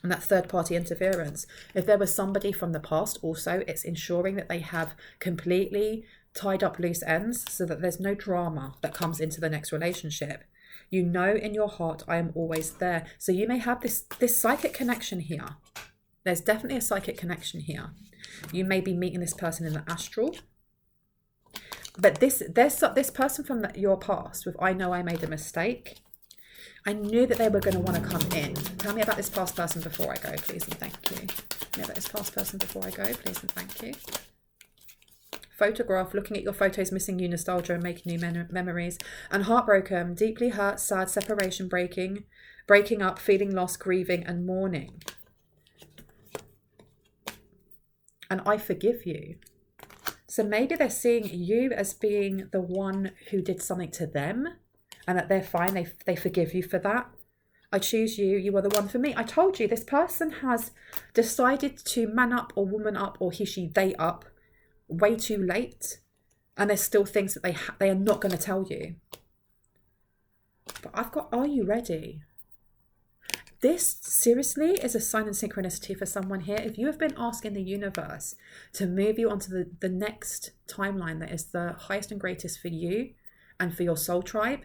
And that third party interference, if there was somebody from the past also, it's ensuring that they have completely tied up loose ends so that there's no drama that comes into the next relationship. You know in your heart, I am always there. So you may have this psychic connection here. There's definitely a psychic connection here. You may be meeting this person in the astral. But this person from your past with I know I made a mistake, I knew that they were going to want to come in. Tell me about this past person before I go, please and thank you. Tell me about this past person before I go, please and thank you. Photograph, looking at your photos, missing you, nostalgia, and making new memories. And heartbroken, deeply hurt, sad, separation, breaking up, feeling lost, grieving, and mourning. And I forgive you. So maybe they're seeing you as being the one who did something to them, and that they're fine, they forgive you for that. I choose you, you are the one for me. I told you, this person has decided to man up or woman up or he, she, they up way too late, and there's still things that they are not going to tell you. But I've got, are you ready? This seriously is a sign and synchronicity for someone here. If you have been asking the universe to move you onto the next timeline that is the highest and greatest for you and for your soul tribe,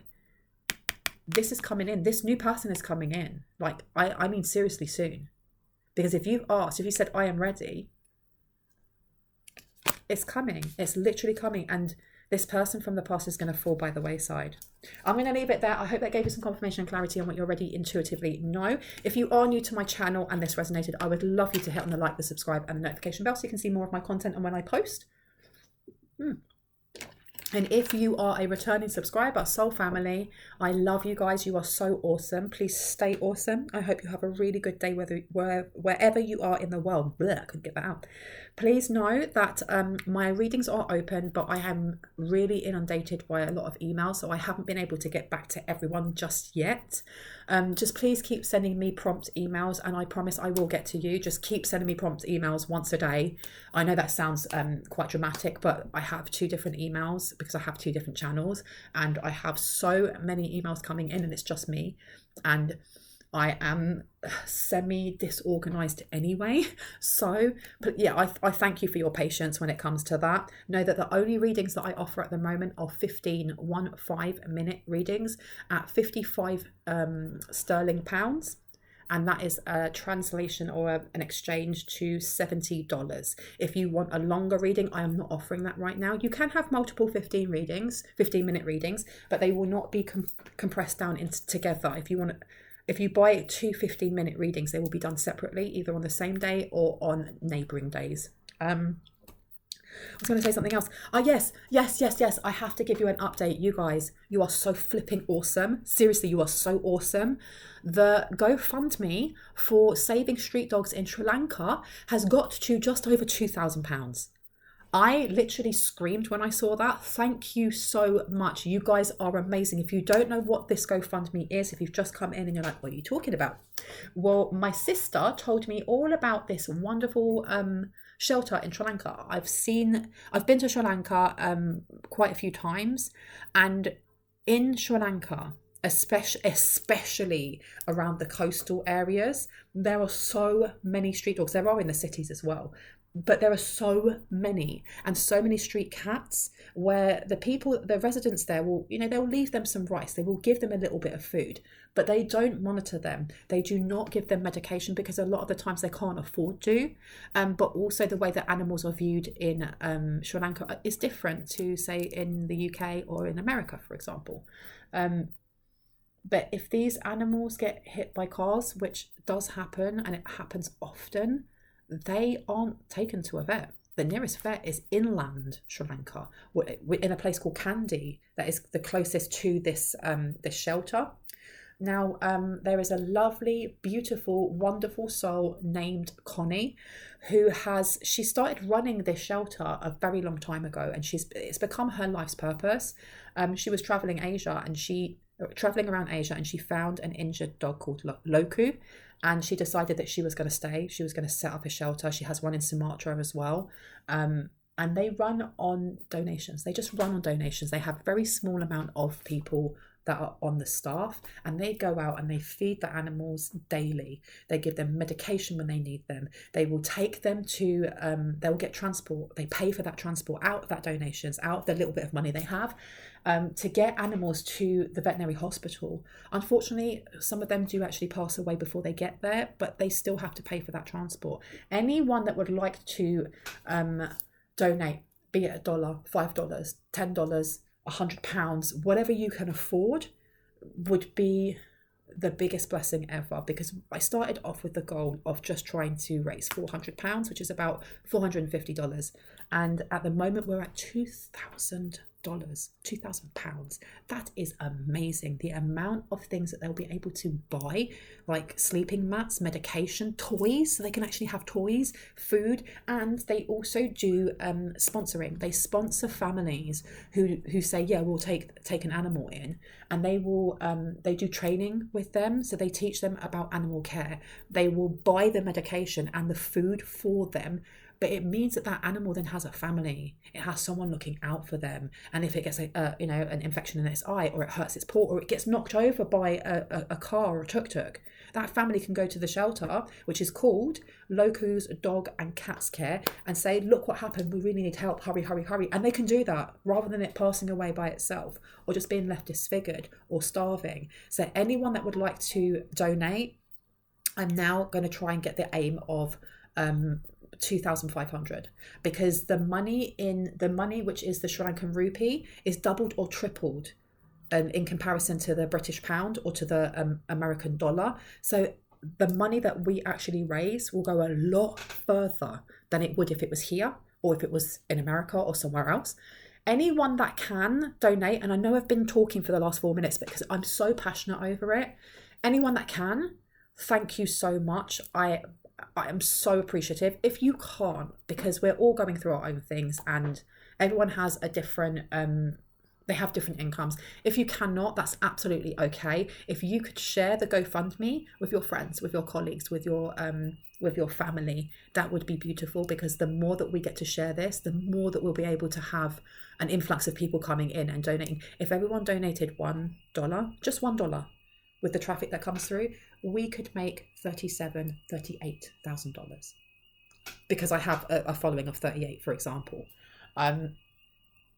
this is coming in. This new person is coming in. Like, I mean seriously soon. Because if you've asked, if you said, I am ready, it's coming. It's literally coming. And this person from the past is going to fall by the wayside. I'm going to leave it there. I hope that gave you some confirmation and clarity on what you already intuitively know. If you are new to my channel and this resonated, I would love you to hit on the like, the subscribe, and the notification bell so you can see more of my content and when I post. And if you are a returning subscriber, soul family, I love you guys. You are so awesome. Please stay awesome. I hope you have a really good day wherever you are in the world. Blech, I couldn't get that out. Please know that my readings are open, but I am really inundated by a lot of emails, so I haven't been able to get back to everyone just yet. Just please keep sending me prompt emails, and I promise I will get to you. Just keep sending me prompt emails once a day. I know that sounds quite dramatic, but I have 2 different emails because I have 2 different channels, and I have so many emails coming in, and it's just me, and I am semi-disorganized anyway. So, but yeah, I thank you for your patience when it comes to that. Know that the only readings that I offer at the moment are 15 5-minute readings at 55 sterling pounds. And that is a translation or an exchange to $70. If you want a longer reading, I am not offering that right now. You can have multiple 15-minute readings, but they will not be compressed down into together. If you buy 2 15-minute readings, they will be done separately, either on the same day or on neighbouring days. I was going to say something else. Yes. I have to give you an update. You guys, you are so flipping awesome. Seriously, you are so awesome. The GoFundMe for saving street dogs in Sri Lanka has got to just over £2,000. I literally screamed when I saw that. Thank you so much. You guys are amazing. If you don't know what this GoFundMe is, if you've just come in and you're like, what are you talking about? Well, my sister told me all about this wonderful shelter in Sri Lanka. I've been to Sri Lanka quite a few times, and in Sri Lanka, especially around the coastal areas, there are so many street dogs. There are in the cities as well, but there are so many street cats where the residents there will, they'll leave them some rice. They will give them a little bit of food, but they don't monitor them. They do not give them medication because a lot of the times they can't afford to. But also the way that animals are viewed in Sri Lanka is different to, say, in the UK or in America, for example. But if these animals get hit by cars, which does happen, and it happens often, they aren't taken to a vet. The nearest vet is inland Sri Lanka, in a place called Kandy, that is the closest to this shelter. Now, there is a lovely, beautiful, wonderful soul named Connie, she started running this shelter a very long time ago, and it's become her life's purpose. She was traveling around Asia, and she found an injured dog called Loku, and she decided that she was going to stay. She was going to set up a shelter. She has one in Sumatra as well. And they run on donations. They just run on donations. They have a very small amount of people that are on the staff, and they go out and they feed the animals daily. They give them medication when they need them. They will take them to, they'll get transport. They pay for that transport out of that donations, out of the little bit of money they have, to get animals to the veterinary hospital. Unfortunately, some of them do actually pass away before they get there, but they still have to pay for that transport. Anyone that would like to donate, be it $1, $5, $10, £100, whatever you can afford, would be the biggest blessing ever, because I started off with the goal of just trying to raise £400, which is about $450. And at the moment we're at $2,000. £2,000. That is amazing. The amount of things that they'll be able to buy, like sleeping mats, medication, toys, so they can actually have toys, food, and they also do sponsoring. They sponsor families who say, yeah, we'll take an animal in, and they do training with them, so they teach them about animal care. They will buy the medication and the food for them. But it means that animal then has a family. It has someone looking out for them. And if it gets an infection in its eye, or it hurts its paw, or it gets knocked over by a car or a tuk-tuk, that family can go to the shelter, which is called Locu's Dog and Cats Care, and say, look what happened, we really need help, hurry, hurry, hurry. And they can do that rather than it passing away by itself, or just being left disfigured or starving. So anyone that would like to donate, I'm now going to try and get the aim of 2,500, because the money which is the Sri Lankan rupee is doubled or tripled in comparison to the British pound or to the American dollar. So the money that we actually raise will go a lot further than it would if it was here, or if it was in America or somewhere else. Anyone that can donate, and I know I've been talking for the last 4 minutes because I'm so passionate over it, anyone that can, thank you so much. I am so appreciative. If you can't, because we're all going through our own things and everyone has a different they have different incomes. If you cannot, that's absolutely okay. If you could share the GoFundMe with your friends, with your colleagues, with your family, that would be beautiful, because the more that we get to share this, the more that we'll be able to have an influx of people coming in and donating. If everyone donated $1, just $1, with the traffic that comes through, we could make $38,000, because I have a following of 38, for example.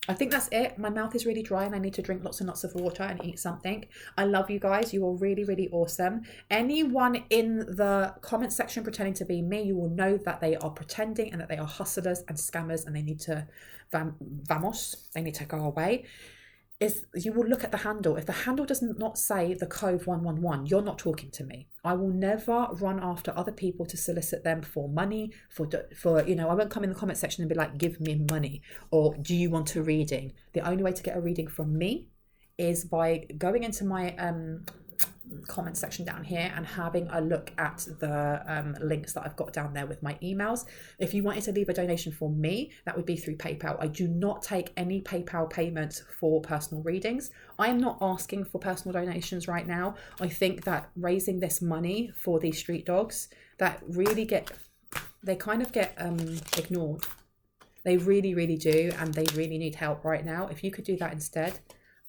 I think that's it. My mouth is really dry and I need to drink lots and lots of water and eat something. I love you guys. You are really, really awesome. Anyone in the comment section pretending to be me, you will know that they are pretending and that they are hustlers and scammers, and they need to vamos. They need to go away. You will look at the handle. If the handle does not say the code 111, you're not talking to me. I will never run after other people to solicit them for money, for I won't come in the comment section and be like, give me money, or do you want a reading? The only way to get a reading from me is by going into my comment section down here and having a look at the links that I've got down there with my emails. If you wanted to leave a donation for me, that would be through PayPal. I do not take any PayPal payments for personal readings. I am not asking for personal donations right now. I think that raising this money for these street dogs that really they kind of get ignored. They really, really do, and they really need help right now. If you could do that instead,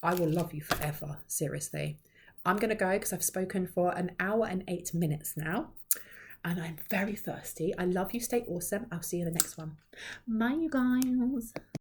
I will love you forever, seriously. I'm going to go because I've spoken for 1 hour and 8 minutes now, and I'm very thirsty. I love you. Stay awesome. I'll see you in the next one. Bye, you guys.